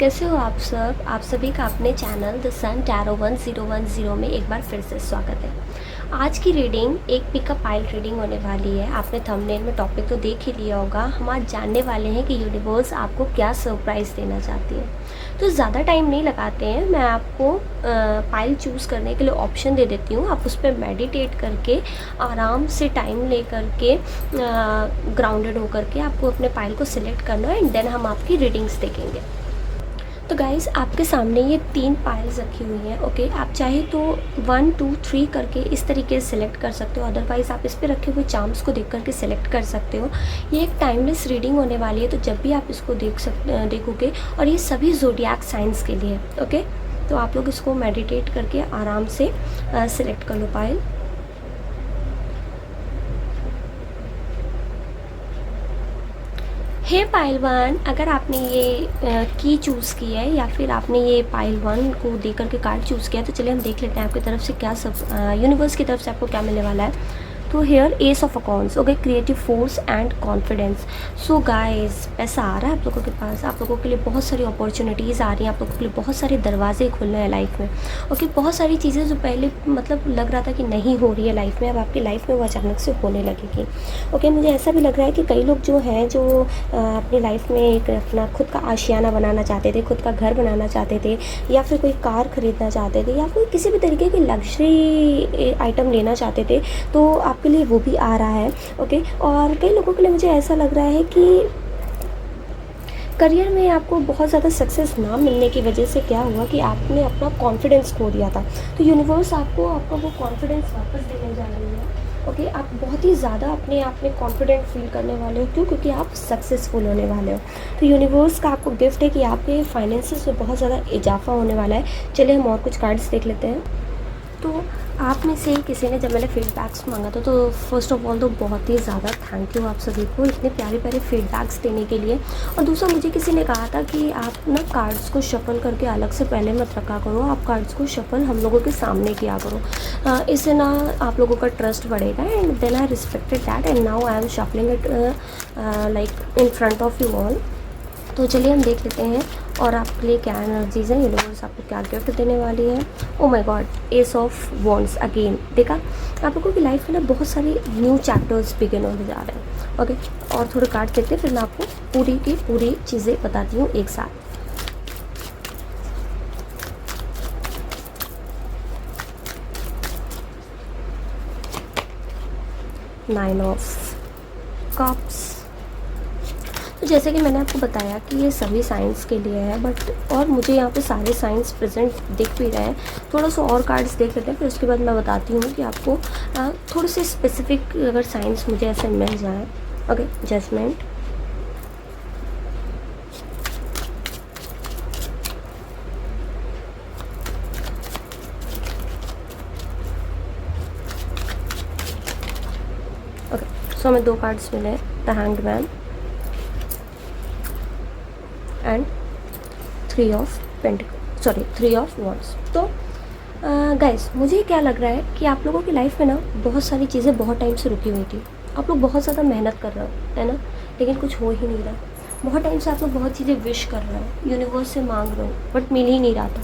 कैसे हो आप सब? आप सभी का अपने चैनल द सन टैरो 1010 में एक बार फिर से स्वागत है। आज की रीडिंग एक पिकअप पाइल रीडिंग होने वाली है। आपने थंबनेल में टॉपिक तो देख ही लिया होगा। हम आज जानने वाले हैं कि यूनिवर्स आपको क्या सरप्राइज़ देना चाहती है। तो ज़्यादा टाइम नहीं लगाते हैं, मैं आपको पाइल चूज़ करने के लिए ऑप्शन दे देती हूँ। आप उस पर मेडिटेट करके आराम से टाइम ले करके ग्राउंडेड होकर के आपको अपने पाइल को सिलेक्ट करना है एंड देन हम आपकी रीडिंग्स देखेंगे। तो गाइज़ आपके सामने ये 3 पाइल्स रखी हुई हैं। ओके, आप चाहे तो 1 2 3 करके इस तरीके से सिलेक्ट कर सकते हो, अदरवाइज़ आप इस पे रखे हुए चार्म्स को देख करके सिलेक्ट कर सकते हो। ये एक टाइमलेस रीडिंग होने वाली है, तो जब भी आप इसको देखोगे, और ये सभी ज़ोडिएक साइंस के लिए। ओके, तो आप लोग इसको मेडिटेट करके आराम से सिलेक्ट कर लो पाइल। हे पाइल 1, अगर आपने ये की चूज़ की है या फिर आपने ये पाइल 1 को दे करके कार्ड चूज़ किया, तो चलिए हम देख लेते हैं आपकी तरफ से क्या सब यूनिवर्स की तरफ से आपको क्या मिलने वाला है। तो here ace of accounts, okay, creative force and confidence. So guys, पैसा आ रहा है आप लोगों के पास, आप लोगों के लिए बहुत सारी अपॉर्चुनिटीज़ आ रही हैं, आप लोगों के लिए बहुत सारे दरवाजे खुल रहे हैं लाइफ में। ओके, बहुत सारी चीज़ें जो पहले मतलब लग रहा था कि नहीं हो रही है लाइफ में, अब आपकी लाइफ में वो अचानक से होने लगेगी। ओके, मुझे ऐसा भी लग रहा है कि कई लोग जो हैं जो अपनी लाइफ में एक अपना खुद का आशियाना बनाना चाहते थे, खुद का घर बनाना चाहते थे, या फिर कोई कार ख़रीदना चाहते थे, या फिर किसी भी तरीके की लग्जरी आइटम लेना चाहते थे, तो आपके लिए वो भी आ रहा है। ओके, और कई लोगों के लिए मुझे ऐसा लग रहा है कि करियर में आपको बहुत ज़्यादा सक्सेस ना मिलने की वजह से क्या हुआ कि आपने अपना कॉन्फिडेंस खो दिया था, तो यूनिवर्स आपको आपका वो कॉन्फिडेंस वापस देने जा रही है। ओके, आप बहुत ही ज़्यादा अपने आप में कॉन्फिडेंट फील करने वाले हो। क्यों? क्योंकि आप सक्सेसफुल होने वाले हो। तो यूनिवर्स का आपको गिफ्ट है कि आपके फाइनेंसेस में बहुत ज़्यादा इजाफा होने वाला है। चलिए हम और कुछ कार्ड्स देख लेते हैं। तो आप में से किसी ने जब मैंने फीडबैक्स मांगा था, तो फर्स्ट ऑफ ऑल तो बहुत ही ज़्यादा थैंक यू आप सभी को इतने प्यारे प्यारे फीडबैक्स देने के लिए। और दूसरा, मुझे किसी ने कहा था कि आप ना कार्ड्स को शफल करके अलग से पहले मत रखा करो, आप कार्ड्स को शफल हम लोगों के सामने किया करो, इससे ना आप लोगों का ट्रस्ट बढ़ेगा। And then I respected that and now I'm shuffling it like in front of you all. तो चलिए हम देख लेते हैं और आपके लिए क्या एनर्जीज़ हैं, यूनिवर्स आपको क्या गिफ्ट देने वाली है। Oh my God, S of wands again. देखा, आप लोगों की लाइफ में ना बहुत सारे न्यू चैप्टर्स बिगिन होने जा रहे हैं। ओके, और थोड़े कार्ड देखते हैं, फिर मैं आपको पूरी की पूरी चीज़ें बताती हूँ एक साथ। Nine of cups. तो जैसे कि मैंने आपको बताया कि ये सभी साइंस के लिए है, बट और मुझे यहाँ पे सारे साइंस प्रेजेंट दिख भी रहे हैं। थोड़ा सा और कार्ड्स देख लेते हैं, फिर उसके बाद मैं बताती हूँ कि आपको थोड़े से स्पेसिफिक अगर साइंस मुझे ऐसे मिल जाए। ओके, जजमेंट, ओके, सो हमें 2 कार्ड्स मिले, the hanged man and 3 of wands. तो गाइस, मुझे क्या लग रहा है कि आप लोगों की लाइफ में ना बहुत सारी चीज़ें बहुत टाइम से रुकी हुई थी। आप लोग बहुत ज़्यादा मेहनत कर रहे हो, है ना, लेकिन कुछ हो ही नहीं रहा। बहुत टाइम से आप लोग बहुत चीज़ें विश कर रहे हो, यूनिवर्स से मांग रहे हो, बट मिल ही नहीं रहा था।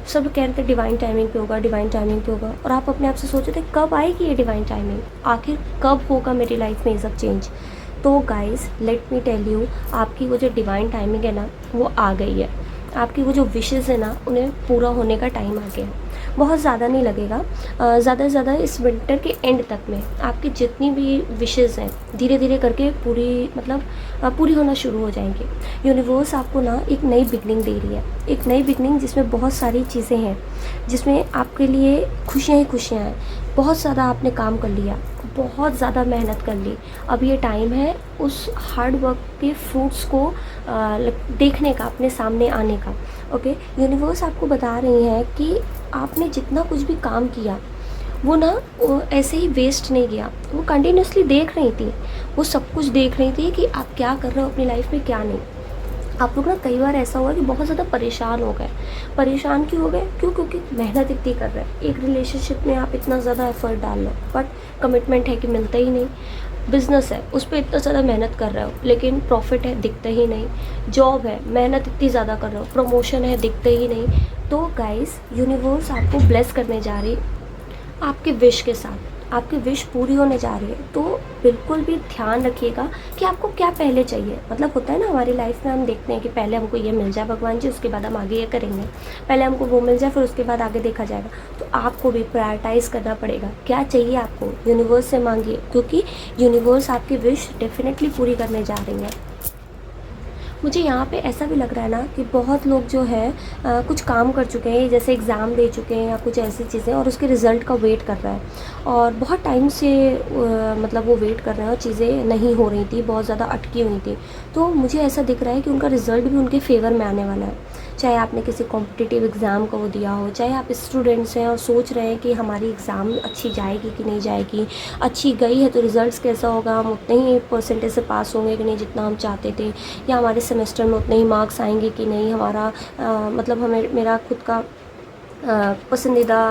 सब कह रहे थे डिवाइन टाइमिंग पे होगा, डिवाइन टाइमिंग पे होगा, और आप अपने आप से सोच रहे थे कब आएगी ये डिवाइन टाइमिंग, आखिर कब होगा मेरी लाइफ में ये सब चेंज। तो guys, let me tell you, आपकी वो जो डिवाइन टाइमिंग है ना, वो आ गई है। आपकी वो जो विशेज़ है ना, उन्हें पूरा होने का टाइम आ गया है। बहुत ज़्यादा नहीं लगेगा, ज़्यादा से ज़्यादा इस विंटर के एंड तक में आपकी जितनी भी विशेज़ हैं धीरे धीरे करके पूरी होना शुरू हो जाएंगी। यूनिवर्स आपको ना एक नई बिगनिंग दे रही है, एक नई बिगनिंग जिसमें बहुत सारी चीज़ें हैं, जिसमें आपके लिए खुशियाँ ही खुशियाँ हैं। बहुत ज़्यादा आपने काम कर लिया, बहुत ज़्यादा मेहनत कर ली, अब ये टाइम है उस हार्ड वर्क के फ्रूट्स को देखने का, अपने सामने आने का। ओके, यूनिवर्स आपको बता रही है कि आपने जितना कुछ भी काम किया वो ना ऐसे ही वेस्ट नहीं गया। वो कंटिन्यूसली देख रही थी, वो सब कुछ देख रही थी कि आप क्या कर रहे हो अपनी लाइफ में, क्या नहीं। आप लोग ना कई बार ऐसा हुआ कि बहुत ज़्यादा परेशान हो गए। परेशान क्यों हो गए? क्योंकि मेहनत इतनी कर रहे हैं, एक रिलेशनशिप में आप इतना ज़्यादा एफर्ट डाल लो, बट कमिटमेंट है कि मिलता ही नहीं। बिज़नेस है, उस पे इतना ज़्यादा मेहनत कर रहे हो लेकिन प्रॉफिट है दिखता ही नहीं। जॉब है, मेहनत इतनी ज़्यादा कर रहे हो, प्रमोशन है दिखता ही नहीं। तो गाइस यूनिवर्स आपको ब्लेस करने जा रही आपके विश के साथ, आपकी विश पूरी होने जा रही है। तो बिल्कुल भी ध्यान रखिएगा कि आपको क्या पहले चाहिए। मतलब होता है ना हमारी लाइफ में हम देखते हैं कि पहले हमको ये मिल जाए भगवान जी, उसके बाद हम आगे ये करेंगे, पहले हमको वो मिल जाए फिर उसके बाद आगे देखा जाएगा। तो आपको भी प्रायोरिटाइज़ करना पड़ेगा, क्या चाहिए आपको, यूनिवर्स से मांगिए, क्योंकि यूनिवर्स आपकी विश डेफिनेटली पूरी करने जा रही है। मुझे यहाँ पे ऐसा भी लग रहा है ना कि बहुत लोग जो है कुछ काम कर चुके हैं, जैसे एग्ज़ाम दे चुके हैं या कुछ ऐसी चीज़ें, और उसके रिज़ल्ट का वेट कर रहा है और बहुत टाइम से मतलब वो वेट कर रहे हैं और चीज़ें नहीं हो रही थी, बहुत ज़्यादा अटकी हुई थी। तो मुझे ऐसा दिख रहा है कि उनका रिज़ल्ट भी उनके फेवर में आने वाला है। चाहे आपने किसी कॉम्पिटिटिव एग्ज़ाम का वो दिया हो, चाहे आप स्टूडेंट्स हैं और सोच रहे हैं कि हमारी एग्ज़ाम अच्छी जाएगी कि नहीं जाएगी, अच्छी गई है तो रिज़ल्ट्स कैसा होगा, हम उतने ही परसेंटेज से पास होंगे कि नहीं जितना हम चाहते थे, या हमारे सेमेस्टर में उतने ही मार्क्स आएंगे कि नहीं, हमारा मतलब हमें मेरा खुद का पसंदीदा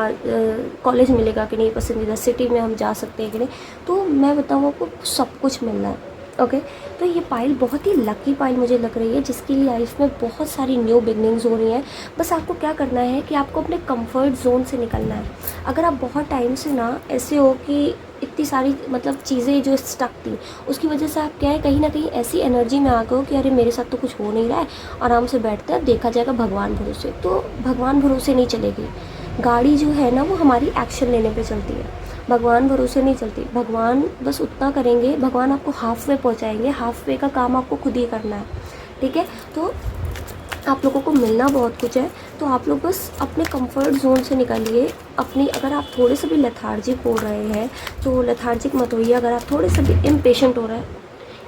कॉलेज मिलेगा कि नहीं, पसंदीदा सिटी में हम जा सकते हैं कि नहीं। तो मैं बताऊँ आपको सब कुछ मिलना है। ओके, तो ये पाइल बहुत ही लकी पाइल मुझे लग रही है, जिसकी लाइफ में बहुत सारी न्यू बिगनिंग्स हो रही हैं। बस आपको क्या करना है कि आपको अपने कंफर्ट जोन से निकलना है। अगर आप बहुत टाइम से ना ऐसे हो कि इतनी सारी मतलब चीज़ें जो स्टक थी, उसकी वजह से आप क्या है कहीं ना कहीं ऐसी एनर्जी में आ गए हो कि अरे मेरे साथ तो कुछ हो नहीं रहा है, आराम से बैठते हैं देखा जाएगा भगवान भरोसे। तो भगवान भरोसे नहीं चलेगी गाड़ी, जो है ना वो हमारी एक्शन लेने पे चलती है, भगवान भरोसे नहीं चलती। भगवान बस उतना करेंगे, भगवान आपको हाफ वे पहुँचाएंगे, हाफ वे का काम आपको खुद ही करना है। ठीक है, तो आप लोगों को मिलना बहुत कुछ है, तो आप लोग बस अपने कंफर्ट जोन से निकलिए। अपनी अगर आप थोड़े से भी लेथार्जिक हो रहे हैं तो लेथार्जिक मत होइए। अगर आप थोड़े से भी इम्पेशेंट हो रहे हैं,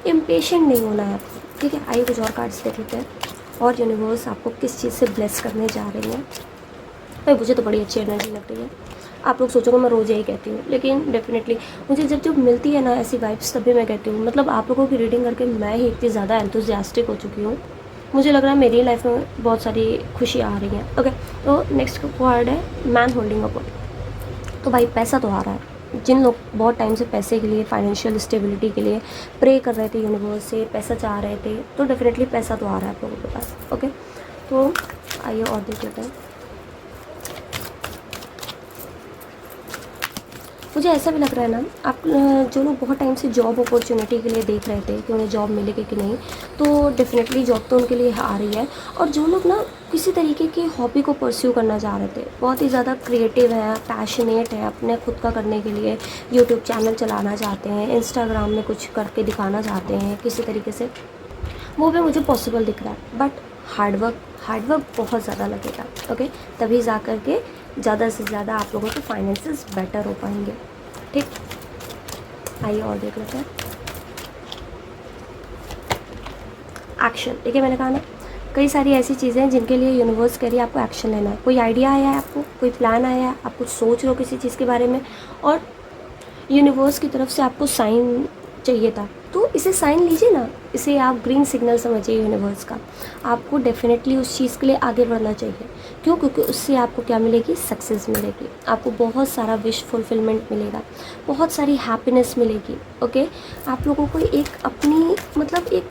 इम्पेशेंट नहीं होना है आपको। ठीक है, आइए कुछ और कार्ड्स देख लेते हैं और यूनिवर्स आपको किस चीज़ से ब्लेस करने जा रही है। भाई मुझे तो बड़ी अच्छी एनर्जी लग रही है। आप लोग सोचोगे मैं रोज़ यही कहती हूँ, लेकिन डेफिनेटली मुझे जब जब मिलती है ना ऐसी वाइब्स तभी मैं कहती हूँ। मतलब आप लोगों की रीडिंग करके मैं ही इतनी ज़्यादा एंथुजियास्टिक हो चुकी हूँ, मुझे लग रहा है मेरी लाइफ में बहुत सारी खुशी आ रही है। ओके, तो नेक्स्ट कार्ड है मैन होल्डिंग अ पॉट। तो भाई पैसा तो आ रहा है। जिन लोग बहुत टाइम से पैसे के लिए, फाइनेंशियल स्टेबिलिटी के लिए प्रे कर रहे थे यूनिवर्स से, पैसा चाह रहे थे, तो डेफिनेटली पैसा तो आ रहा है आप लोगों के पास। ओके, तो आइए और देख लेते हैं। मुझे ऐसा भी लग रहा है ना, आप जो लोग बहुत टाइम से जॉब अपॉर्चुनिटी के लिए देख रहे थे कि उन्हें जॉब मिलेगी कि नहीं, तो डेफिनेटली जॉब तो उनके लिए आ रही है। और जो लोग ना किसी तरीके की हॉबी को परस्यू करना चाह रहे थे, बहुत ही ज़्यादा क्रिएटिव हैं, पैशनेट हैं अपने खुद का करने के लिए, यूट्यूब चैनल चलाना चाहते हैं, इंस्टाग्राम में कुछ करके दिखाना चाहते हैं किसी तरीके से, वो भी मुझे पॉसिबल दिख रहा है। बट हार्डवर्क बहुत ज़्यादा लगेगा। ओके, तभी जा कर के ज़्यादा से ज़्यादा आप लोगों के फाइनेंसेस बेटर हो पाएंगे। ठीक, आइए और देख लेते हैं। एक्शन, देखिए मैंने कहा ना कई सारी ऐसी चीज़ें हैं जिनके लिए यूनिवर्स कह रही है आपको एक्शन लेना है। कोई आइडिया आया है आपको, कोई प्लान आया है, आप कुछ सोच रहे हो किसी चीज़ के बारे में और यूनिवर्स की तरफ से आपको साइन चाहिए था, तो इसे साइन लीजिए ना, इसे आप ग्रीन सिग्नल समझिए यूनिवर्स का। आपको डेफिनेटली उस चीज़ के लिए आगे बढ़ना चाहिए। क्यों? क्योंकि उससे आपको क्या मिलेगी, सक्सेस मिलेगी, आपको बहुत सारा विश फुलफिलमेंट मिलेगा, बहुत सारी हैप्पीनेस मिलेगी। ओके, आप लोगों को एक अपनी मतलब एक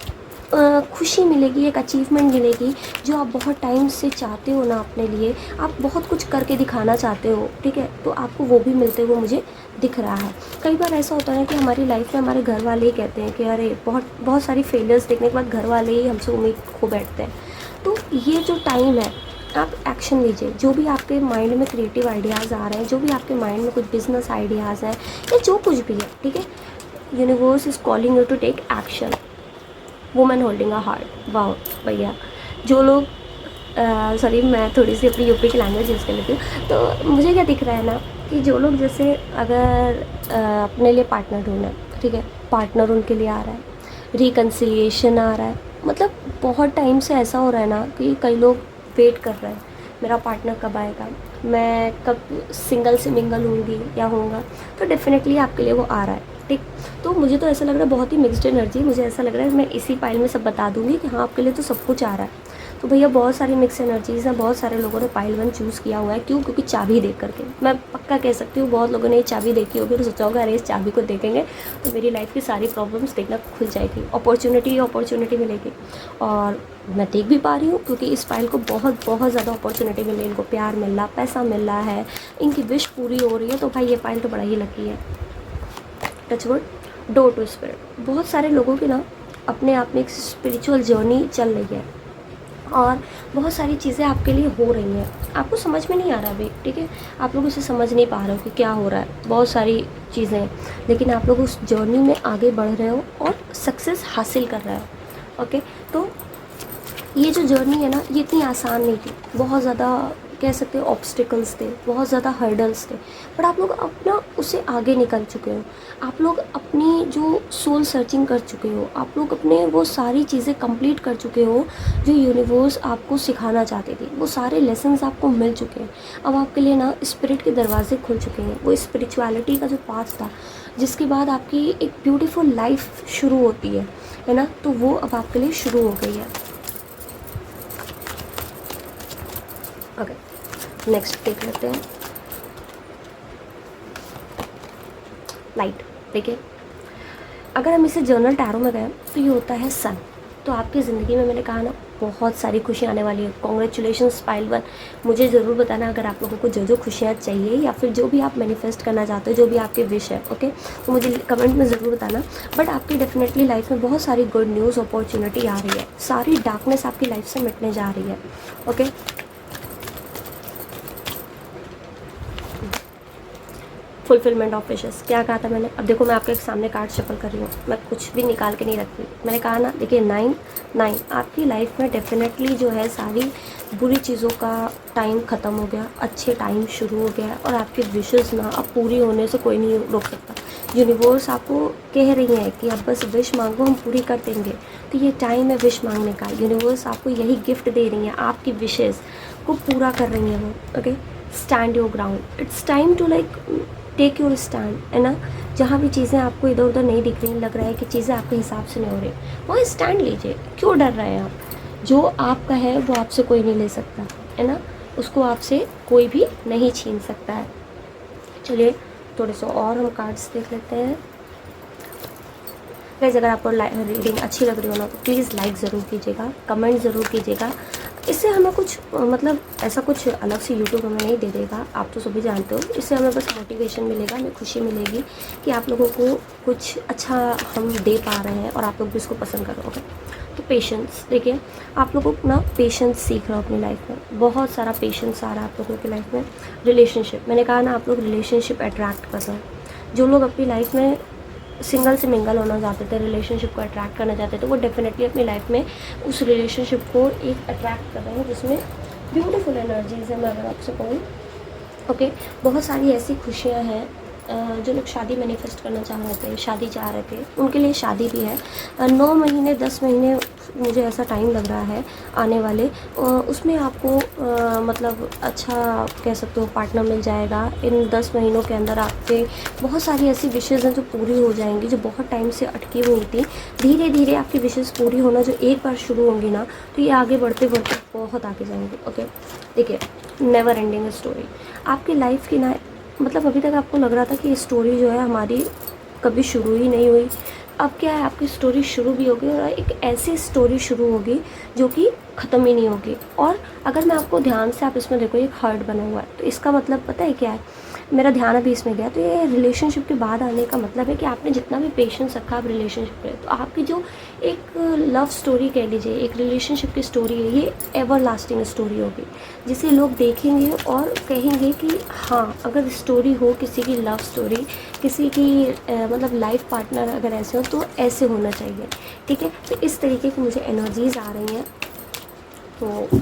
खुशी मिलेगी, एक अचीवमेंट मिलेगी जो आप बहुत टाइम से चाहते हो ना अपने लिए, आप बहुत कुछ करके दिखाना चाहते हो। ठीक है, तो आपको वो भी मिलते हुए मुझे दिख रहा है। कई बार ऐसा होता है कि हमारी लाइफ में हमारे घर वाले ही कहते हैं कि अरे बहुत सारी फेलियर्स देखने के बाद घर वाले ही हमसे उम्मीद खो बैठते हैं। तो ये जो टाइम है, आप एक्शन लीजिए। जो भी आपके माइंड में क्रिएटिव आइडियाज़ आ रहे हैं, जो भी आपके माइंड में कुछ बिजनेस आइडियाज़ हैं या जो कुछ भी है, ठीक है, universe is calling you to take action. Women holding a heart, वाह भैया। जो लोग सॉरी मैं थोड़ी सी अपनी यूपी की लैंग्वेज यूज़ कर लेती हूँ। तो मुझे क्या दिख रहा है ना कि जो लोग जैसे अगर अपने लिए पार्टनर ढूंढना है, ठीक है, पार्टनर उनके लिए आ रहा है, रिकन्सिलिएशन आ रहा है। मतलब बहुत टाइम से ऐसा हो रहा है ना कि कई लोग वेट कर रहे हैं मेरा पार्टनर कब आएगा, मैं कब सिंगल से मिंगल होंगी या होऊंगा। तो डेफिनेटली आपके लिए वो आ रहा है। ठीक, तो मुझे तो ऐसा लग रहा है बहुत ही मिक्स्ड एनर्जी। मुझे ऐसा लग रहा है मैं इसी पाइल में सब बता दूंगी कि हाँ आपके लिए तो सब कुछ आ रहा है। तो भैया बहुत सारी मिक्स एनर्जीज़ हैं, बहुत सारे लोगों ने पाइल 1 चूज़ किया हुआ है। क्यों? क्योंकि चाबी देख करके मैं पक्का कह सकती हूँ बहुत लोगों ने ये चाबी देखी होगी और सोचा होगा अरे इस चाबी को देखेंगे तो मेरी लाइफ की सारी प्रॉब्लम्स देखना खुल जाएगी, अपॉर्चुनिटी मिलेगी। और मैं देख भी पा रही हूँ क्योंकि इस पाइल को बहुत बहुत ज़्यादा अपॉर्चुनिटी मिल रही है, इनको प्यार मिल रहा, पैसा मिल रहा है, इनकी विश पूरी हो रही है। तो भाई ये पाइल तो बड़ा ही लकी है। Touchwood, door to spirit. बहुत सारे लोगों की ना अपने आप में एक स्पिरिचुअल जर्नी चल रही है और बहुत सारी चीज़ें आपके लिए हो रही हैं, आपको समझ में नहीं आ रहा अभी, ठीक है, आप लोग उसे समझ नहीं पा रहे हो कि क्या हो रहा है, बहुत सारी चीज़ें हैं, लेकिन आप लोग उस जर्नी में आगे बढ़ रहे हो और सक्सेस हासिल कर रहे हो। ओके, तो ये जो जर्नी है ना ये इतनी आसान नहीं थी, बहुत ज़्यादा कह सकते हो ऑब्स्टिकल्स थे, बहुत ज़्यादा हर्डल्स थे, बट आप लोग अपना उससे आगे निकल चुके हो। आप लोग अपनी जो सोल सर्चिंग कर चुके हो, आप लोग अपने वो सारी चीज़ें कंप्लीट कर चुके हो जो यूनिवर्स आपको सिखाना चाहती थी, वो सारे लेसन्स आपको मिल चुके हैं। अब आपके लिए ना स्पिरिट के दरवाजे खुल चुके हैं, वो स्पिरिचुअलिटी का जो पाथ था जिसके बाद आपकी एक ब्यूटीफुल लाइफ शुरू होती है ना, तो वो अब आपके लिए शुरू हो गई है। ओके, नेक्स्ट देख लेते हैं लाइट। देखिए, अगर हम इसे जर्नल टैरो में गए तो ये होता है सन। तो आपकी ज़िंदगी में मैंने कहा ना बहुत सारी खुशियाँ आने वाली है। Congratulations pile 1। मुझे ज़रूर बताना अगर आप लोगों को जो खुशियाँ चाहिए या फिर जो भी आप मैनिफेस्ट करना चाहते हो, जो भी आपकी विश है, ओके, तो मुझे कमेंट में ज़रूर बताना। बट आपकी डेफिनेटली लाइफ में बहुत सारी गुड न्यूज़ अपॉर्चुनिटी आ रही है, सारी डार्कनेस आपकी लाइफ से मिटने जा रही है। Okay, fulfilment of wishes. क्या कहा था मैंने? अब देखो मैं आपके सामने कार्ड शफल कर रही हूँ, मैं कुछ भी निकाल के नहीं रखती। मैंने कहा ना, देखिए 9 आपकी लाइफ में डेफिनेटली जो है सारी बुरी चीज़ों का टाइम ख़त्म हो गया, अच्छे टाइम शुरू हो गया और आपकी विशेस ना अब पूरी होने से कोई नहीं रोक सकता। यूनिवर्स आपको कह रही है कि अब बस विश मांगो, हम पूरी कर देंगे। तो ये टाइम है विश मांगने का, यूनिवर्स आपको यही गिफ्ट दे रही है, आपकी विशेस को पूरा कर रही है वो। Okay, stand your ground, it's time to like take your stand, है ना। जहाँ भी चीज़ें आपको इधर उधर नहीं दिख रही, लग रहा है कि चीज़ें आपके हिसाब से नहीं हो रही, वहाँ स्टैंड लीजिए। क्यों डर रहे हैं आप? जो आपका है वो आपसे कोई नहीं ले सकता, है ना, उसको आपसे कोई भी नहीं छीन सकता है। चलिए थोड़े से और हम कार्ड्स देख लेते हैं। गाइस, अगर आपको रीडिंग अच्छी लग रही हो ना तो प्लीज़ लाइक ज़रूर कीजिएगा, कमेंट ज़रूर कीजिएगा। इससे हमें कुछ मतलब ऐसा कुछ अलग से यूट्यूब हमें नहीं दे देगा, आप तो सभी जानते हो। इससे हमें बस मोटिवेशन मिलेगा, हमें खुशी मिलेगी कि आप लोगों को कुछ अच्छा हम दे पा रहे हैं और आप लोग भी इसको पसंद करोगे। तो पेशेंस, देखिए आप लोगों को ना पेशेंस सीख रहे हो अपनी लाइफ में, बहुत सारा पेशेंस आ रहा है आप लोगों की लाइफ में। रिलेशनशिप, मैंने कहा ना आप लोग रिलेशनशिप अट्रैक्ट कर रहे हो। जो लोग अपनी लाइफ में सिंगल से मिंगल होना चाहते थे, रिलेशनशिप को अट्रैक्ट करना चाहते थे, वो डेफिनेटली अपनी लाइफ में उस रिलेशनशिप को एक अट्रैक्ट कर रहे हैं जिसमें ब्यूटीफुल एनर्जीज है। मैं अगर आपसे कहूँ, ओके, बहुत सारी ऐसी खुशियाँ हैं। जो लोग शादी मैनिफेस्ट करना चाह रहे थे, शादी चाह रहे थे, उनके लिए शादी भी है। 9 महीने 10 महीने मुझे ऐसा टाइम लग रहा है आने वाले, उसमें आपको मतलब अच्छा कह सकते हो पार्टनर मिल जाएगा। इन 10 महीनों के अंदर आपके बहुत सारी ऐसी विशेज़ हैं जो पूरी हो जाएंगी, जो बहुत टाइम से अटकी हुई थी। धीरे धीरे आपकी विशेज़ पूरी होना जो एक बार शुरू होंगी ना, तो ये आगे बढ़ते बढ़ते बहुत आगे जाएंगे। ओके, देखिए, नेवर एंडिंग स्टोरी आपकी लाइफ की ना, मतलब अभी तक आपको लग रहा था कि ये स्टोरी जो है हमारी कभी शुरू ही नहीं हुई। अब क्या है, आपकी स्टोरी शुरू भी होगी और एक ऐसी स्टोरी शुरू होगी जो कि ख़त्म ही नहीं होगी। और अगर मैं आपको ध्यान से, आप इसमें देखो एक हार्ट बना हुआ है, तो इसका मतलब पता है क्या है? मेरा ध्यान अभी इसमें गया, तो ये रिलेशनशिप के बाद आने का मतलब है कि आपने जितना भी पेशेंस रखा आप रिलेशनशिप में, तो आपकी जो एक लव स्टोरी कह लीजिए, एक रिलेशनशिप की स्टोरी है, ये एवर लास्टिंग स्टोरी होगी जिसे लोग देखेंगे और कहेंगे कि हाँ, अगर स्टोरी हो किसी की लव स्टोरी, किसी की मतलब लाइफ पार्टनर अगर ऐसे हो तो ऐसे होना चाहिए। ठीक है, तो इस तरीके की मुझे एनर्जीज़ आ रही हैं। तो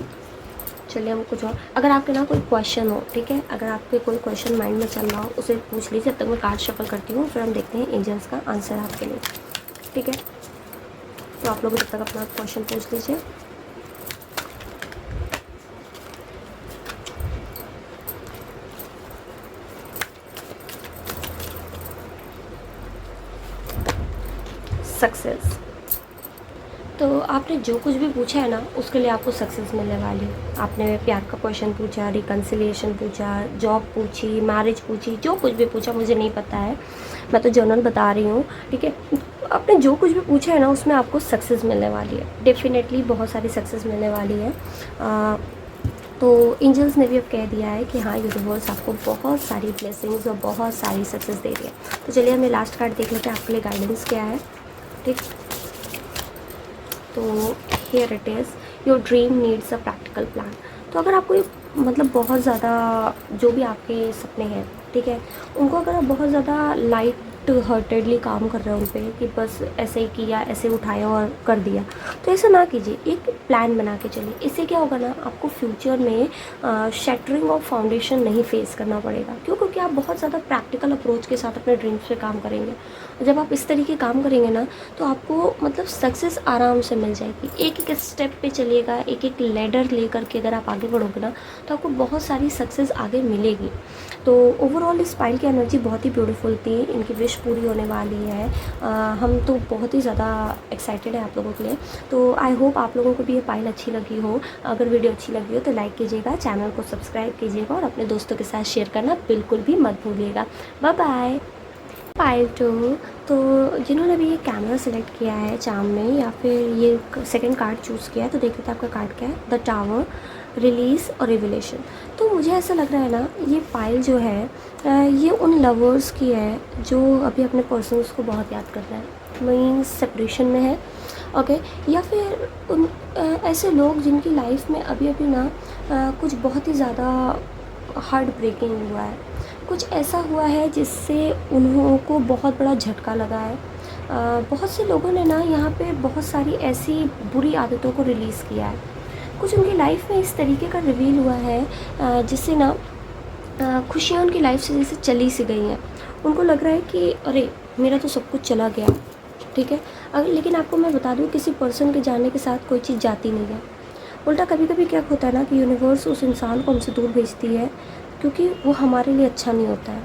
चलिए हम कुछ और, अगर आपके ना कोई क्वेश्चन हो, ठीक है, अगर आपके कोई क्वेश्चन माइंड में चल रहा हो उसे पूछ लीजिए। जब तक मैं कार्ड शफल करती हूँ, फिर हम देखते हैं एंजल्स का आंसर आपके लिए। ठीक है, तो आप लोग जब तक अपना क्वेश्चन पूछ लीजिए। सक्सेस, तो आपने जो कुछ भी पूछा है ना, उसके लिए आपको सक्सेस मिलने वाली है। आपने प्यार का क्वेश्चन पूछा, रिकन्सिलिएशन पूछा, जॉब पूछी, मैरिज पूछी, जो कुछ भी पूछा मुझे नहीं पता है, मैं तो जनरल बता रही हूँ, ठीक है। आपने जो कुछ भी पूछा है ना, उसमें आपको सक्सेस मिलने वाली है, डेफिनेटली बहुत सारी सक्सेस मिलने वाली है। तो एंजल्स ने भी अब कह दिया है कि हाँ, यूनिवर्स आपको बहुत सारी ब्लेसिंग्स और बहुत सारी सक्सेस दे रही है। तो चलिए हमें लास्ट कार्ड देख लेते हैं, आपके लिए गाइडेंस क्या है, ठीक। तो here it is, your dream needs a practical plan. तो अगर आपको मतलब बहुत ज़्यादा जो भी आपके सपने हैं, ठीक है, उनको अगर आप बहुत ज़्यादा लाइट हार्टेडली काम कर रहे हो उन पे, कि बस ऐसे ही किया, ऐसे उठाया और कर दिया, तो ऐसा ना कीजिए। एक प्लान बना के चलिए। इससे क्या होगा ना, आपको फ्यूचर में शैटरिंग ऑफ फाउंडेशन नहीं फेस करना पड़ेगा। क्यों? क्योंकि आप बहुत ज़्यादा प्रैक्टिकल अप्रोच के साथ अपने ड्रीम्स पे काम करेंगे। जब आप इस तरीके काम करेंगे ना, तो आपको मतलब सक्सेस आराम से मिल जाएगी। एक एक स्टेप पे चलिएगा, एक एक लेडर ले करके अगर आप आगे बढ़ोगे ना, तो आपको बहुत सारी सक्सेस आगे मिलेगी। तो ओवरऑल इस पाइल की एनर्जी बहुत ही ब्यूटीफुल थी, इनकी विश पूरी होने वाली है। हम तो बहुत ही ज़्यादा एक्साइटेड है आप लोगों के लिए। तो आई होप आप लोगों को भी ये पाइल अच्छी लगी हो। अगर वीडियो अच्छी लगी हो तो लाइक कीजिएगा, चैनल को सब्सक्राइब कीजिएगा और अपने दोस्तों के साथ शेयर करना बिल्कुल भी मत भूलिएगा। Bye bye. पाइल 2, तो जिन्होंने भी ये कैमरा सेलेक्ट किया है चार्म में, या फिर ये सेकंड कार्ड चूज़ किया है, तो देखते हैं आपका कार्ड क्या है। द टावर, रिलीज़ और रिविलेशन। तो मुझे ऐसा लग रहा है ना, ये पाइल जो है ये उन लवर्स की है जो अभी अपने पर्सन्स को बहुत याद कर रहे हैं, मीन्स सेपरेशन में है, ओके। या फिर उन ऐसे लोग जिनकी लाइफ में अभी अभी ना कुछ बहुत ही ज़्यादा हार्ट ब्रेकिंग हुआ है, कुछ ऐसा हुआ है जिससे उन्हों को बहुत बड़ा झटका लगा है। बहुत से लोगों ने ना यहाँ पे बहुत सारी ऐसी बुरी आदतों को रिलीज़ किया है। कुछ उनकी लाइफ में इस तरीके का रिवील हुआ है जिससे ना खुशियाँ उनकी लाइफ से जैसे चली सी गई हैं। उनको लग रहा है कि अरे मेरा तो सब कुछ चला गया, ठीक है। लेकिन आपको मैं बता दूँ, किसी पर्सन के जाने के साथ कोई चीज़ जाती नहीं है। उल्टा कभी कभी क्या होता है ना कि यूनिवर्स उस इंसान को हमसे दूर भेजती है क्योंकि वो हमारे लिए अच्छा नहीं होता है,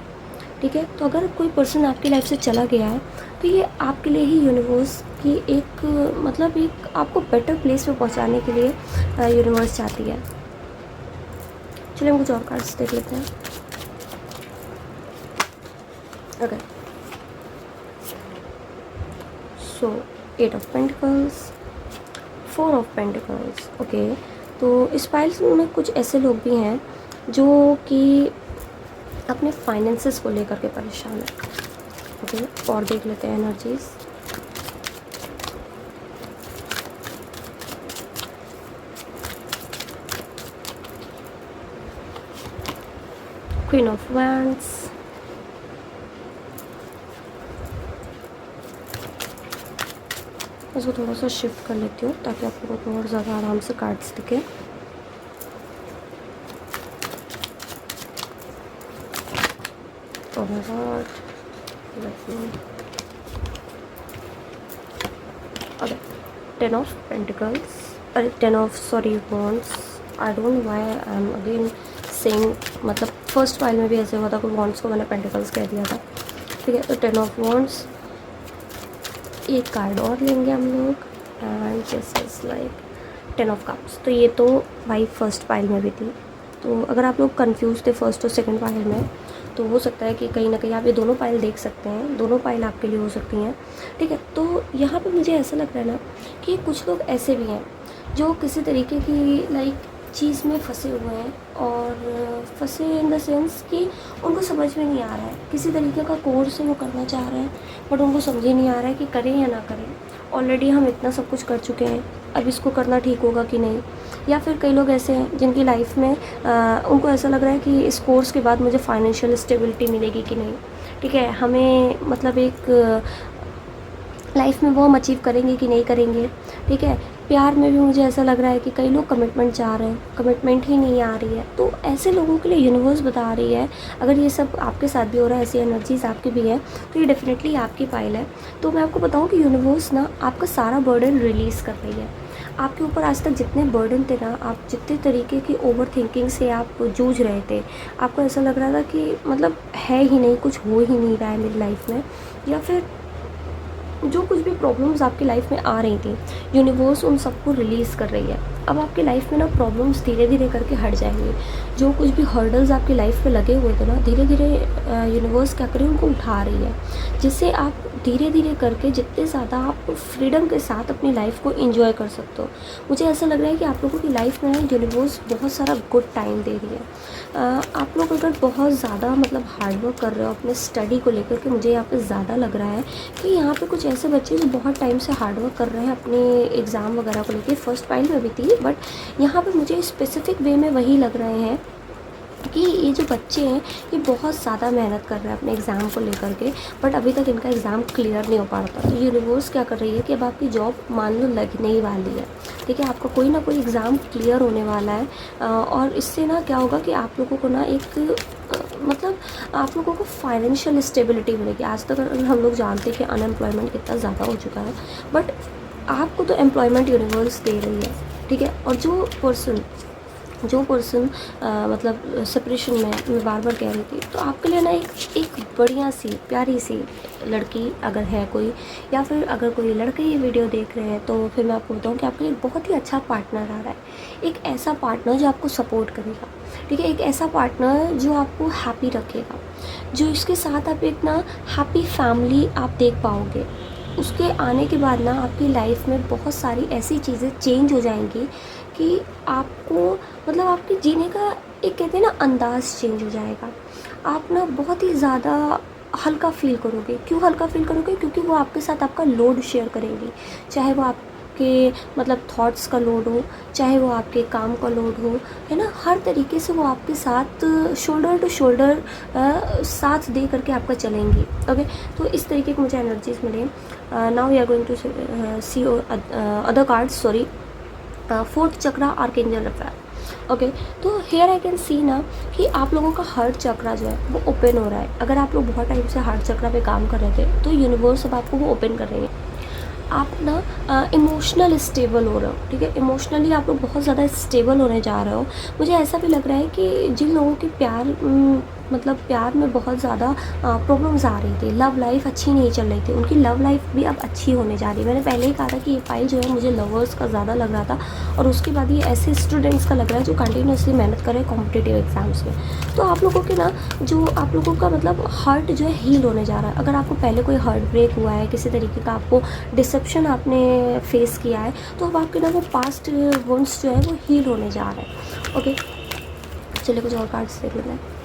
ठीक है। तो अगर कोई पर्सन आपकी लाइफ से चला गया है, तो ये आपके लिए ही यूनिवर्स की एक मतलब एक आपको बेटर प्लेस पे पहुंचाने के लिए यूनिवर्स चाहती है। चलिए हम कुछ और कार्ड्स देख लेते हैं। अगर सो 8 of pentacles, 4 of pentacles, okay. तो इस पाइल में कुछ ऐसे लोग भी हैं जो कि अपने फाइनेंसेस को लेकर के परेशान है, ओके। और देख लेते हैं एनर्जीज। क्वीन ऑफ वैंड्स, इसको थोड़ा सा शिफ्ट कर लेती हूँ ताकि आप लोगों को और ज़्यादा आराम से कार्ड्स दिखे। Oh my God, okay. 10 of pentacles, अरे 10 of sorry wands. I don't why I am again saying, मतलब फर्स्ट पाइल में भी ऐसे हुआ था, कोई वॉन्ड्स को मैंने पेंटिकल्स कह दिया था, ठीक है। तो 10 ऑफ वॉन्ड्स, एक कार्ड और लेंगे हम लोग, and this is like 10 of cups. तो ये तो भाई फर्स्ट पाइल में भी थी। तो अगर आप लोग कंफ्यूज थे फर्स्ट और सेकंड पाइल में, तो हो सकता है कि कहीं ना कहीं आप ये दोनों पाइल देख सकते हैं, दोनों पाइल आपके लिए हो सकती हैं, ठीक है। तो यहाँ पे मुझे ऐसा लग रहा है ना कि कुछ लोग ऐसे भी हैं जो किसी तरीके की लाइक चीज़ में फंसे हुए हैं, और फंसे इन द सेंस कि उनको समझ में नहीं आ रहा है, किसी तरीके का कोर्स है वो करना चाह रहे हैं, बट उनको समझ ही नहीं आ रहा है कि करें या ना करें। ऑलरेडी हम इतना सब कुछ कर चुके हैं, अब इसको करना ठीक होगा कि नहीं। या फिर कई लोग ऐसे हैं जिनकी लाइफ में उनको ऐसा लग रहा है कि इस कोर्स के बाद मुझे फाइनेंशियल स्टेबिलिटी मिलेगी कि नहीं, ठीक है। हमें मतलब एक लाइफ में वो हम अचीव करेंगे कि नहीं करेंगे, ठीक है। प्यार में भी मुझे ऐसा लग रहा है कि कई लोग कमिटमेंट चाह रहे हैं, कमिटमेंट ही नहीं आ रही है। तो ऐसे लोगों के लिए यूनिवर्स बता रही है, अगर ये सब आपके साथ भी हो रहा है, ऐसी एनर्जीज आपकी भी है, तो ये डेफिनेटली आपकी पाइल है। तो मैं आपको बताऊं कि यूनिवर्स ना आपका सारा बर्डन रिलीज़ कर रही है। आपके ऊपर आज तक जितने बर्डन थे ना, आप जितने तरीके की ओवर थिंकिंग से आप जूझ रहे थे, आपको ऐसा लग रहा था कि मतलब है ही नहीं, कुछ हो ही नहीं रहा है मेरी लाइफ में, या फिर जो कुछ भी प्रॉब्लम्स आपकी लाइफ में आ रही थी, यूनिवर्स उन सबको रिलीज़ कर रही है। अब आपकी लाइफ में ना प्रॉब्लम्स धीरे धीरे करके हट जाएंगे। जो कुछ भी हर्डल्स आपकी लाइफ में लगे हुए थे ना, धीरे धीरे यूनिवर्स क्या करे, उनको उठा रही है, जिससे आप धीरे धीरे करके जितने ज़्यादा आप फ्रीडम के साथ अपनी लाइफ को एंजॉय कर सकते हो। मुझे ऐसा लग रहा है कि आप लोगों की लाइफ में ना यूनिवर्स बहुत सारा गुड टाइम दे रही है। आप लोग अगर बहुत ज़्यादा मतलब हार्डवर्क कर रहे हो अपने स्टडी को लेकर के, मुझे यहाँ पे ज़्यादा लग रहा है कि यहाँ पे कुछ ऐसे बच्चे जो बहुत टाइम से हार्डवर्क कर रहे हैं अपने एग्ज़ाम वगैरह को लेकर। फर्स्ट फाइल में भी थी, बट यहाँ पे मुझे स्पेसिफिक वे में वही लग रहे हैं कि ये जो बच्चे हैं ये बहुत ज़्यादा मेहनत कर रहे हैं अपने एग्ज़ाम को लेकर के, बट अभी तक इनका एग्ज़ाम क्लियर नहीं हो पा रहा था। तो यूनिवर्स क्या कर रही है कि अब आपकी जॉब मान लो लगने ही वाली है, ठीक है, आपका कोई ना कोई एग्ज़ाम क्लियर होने वाला है। और इससे ना क्या होगा कि आप लोगों को ना एक मतलब आप लोगों को फाइनेंशियल स्टेबिलिटी मिलेगी। आज तक हम लोग जानते हैं कि अनएम्प्लॉयमेंट कितना ज़्यादा हो चुका है, बट आपको तो एम्प्लॉयमेंट यूनिवर्स दे रही है, ठीक है। और जो पर्सन मतलब सेपरेशन में मैं बार बार कह रही थी, तो आपके लिए ना एक बढ़िया सी प्यारी सी लड़की अगर है कोई, या फिर अगर कोई लड़के ये वीडियो देख रहे हैं, तो फिर मैं आपको बताऊँ कि आपके लिए बहुत ही अच्छा पार्टनर आ रहा है। एक ऐसा पार्टनर जो आपको सपोर्ट करेगा, ठीक है, एक ऐसा पार्टनर जो आपको हैप्पी रखेगा, जो इसके साथ आप एक ना हैप्पी फैमिली आप देख पाओगे। उसके आने के बाद ना आपकी लाइफ में बहुत सारी ऐसी चीज़ें चेंज हो जाएंगी कि आपको मतलब आपके जीने का एक कहते हैं ना अंदाज़ चेंज हो जाएगा। आप ना बहुत ही ज़्यादा हल्का फील करोगे। क्यों हल्का फील करोगे? क्योंकि वो आपके साथ आपका लोड शेयर करेंगी, चाहे वो आपके मतलब थॉट्स का लोड हो, चाहे वो आपके काम का लोड हो, है ना। हर तरीके से वो आपके साथ शोल्डर टू शोल्डर साथ दे करके आपका चलेंगी। ओके, तो इस तरीके की मुझे एनर्जीज मिले। Now we are going to see other cards, sorry, fourth chakra archangel Raphael. Okay, तो हेयर आई कैन सी ना कि आप लोगों का हार्ट चक्रा जो है वो ओपन हो रहा है। अगर आप लोग बहुत टाइम से हार्ट चक्रा पे काम कर रहे थे, तो यूनिवर्स अब आपको वो ओपन कर रही है। आप ना इमोशनल स्टेबल हो रहे हो, ठीक है, इमोशनली आप लोग बहुत ज़्यादा स्टेबल होने जा रहे हो। मुझे ऐसा भी लग रहा है कि जिन लोगों के मतलब प्यार में बहुत ज़्यादा प्रॉब्लम्स आ रही थी, लव लाइफ अच्छी नहीं चल रही थी, उनकी लव लाइफ भी अब अच्छी होने जा रही है। मैंने पहले ही कहा था कि ये फाइल जो है मुझे लवर्स का ज़्यादा लग रहा था, और उसके बाद ये ऐसे स्टूडेंट्स का लग रहा है जो कंटिन्यूसली मेहनत कर रहे हैं कॉम्पिटिटिव एग्जाम्स में। तो आप लोगों के ना जो आप लोगों का मतलब हार्ट जो है हील होने जा रहा है। अगर आपको पहले कोई हार्ट ब्रेक हुआ है, किसी तरीके का आपको डिसेप्शन आपने फेस किया है, तो अब आपके ना वो पास्ट वुंड्स जो है वो हील होने जा रहे हैं। ओके, चलिए कुछ और कार्ड्स देख लेते हैं।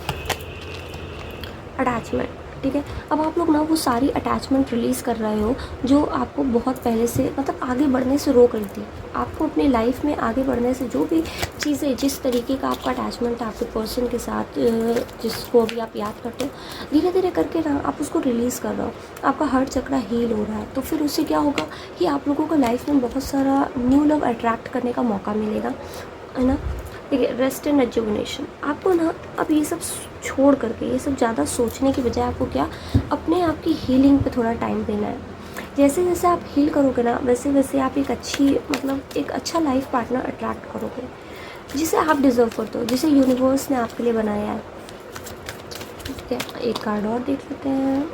अटैचमेंट, ठीक है, अब आप लोग ना वो सारी अटैचमेंट रिलीज़ कर रहे हो जो आपको बहुत पहले से मतलब आगे बढ़ने से रोक रही थी। आपको अपनी लाइफ में आगे बढ़ने से जो भी चीज़ें, जिस तरीके का आपका अटैचमेंट है आपके पर्सन के साथ, जिसको अभी आप याद करते हो, धीरे धीरे करके ना आप उसको रिलीज़ कर रहे हो। आपका हार्ट चक्रा हील हो रहा है, तो फिर उससे क्या होगा कि आप लोगों को लाइफ में बहुत सारा न्यू लव अट्रैक्ट करने का मौका मिलेगा, है ना। ठीक है, रेस्ट एंड रिजुविनेशन। आपको ना अब ये सब छोड़ करके, ये सब ज़्यादा सोचने की बजाय आपको क्या अपने आप की हीलिंग पे थोड़ा टाइम देना है। जैसे जैसे आप हील करोगे ना, वैसे वैसे आप एक अच्छी मतलब एक अच्छा लाइफ पार्टनर अट्रैक्ट करोगे, जिसे आप डिज़र्व करते हो, जिसे यूनिवर्स ने आपके लिए बनाया है। ठीक है, एक कार्ड और देख लेते हैं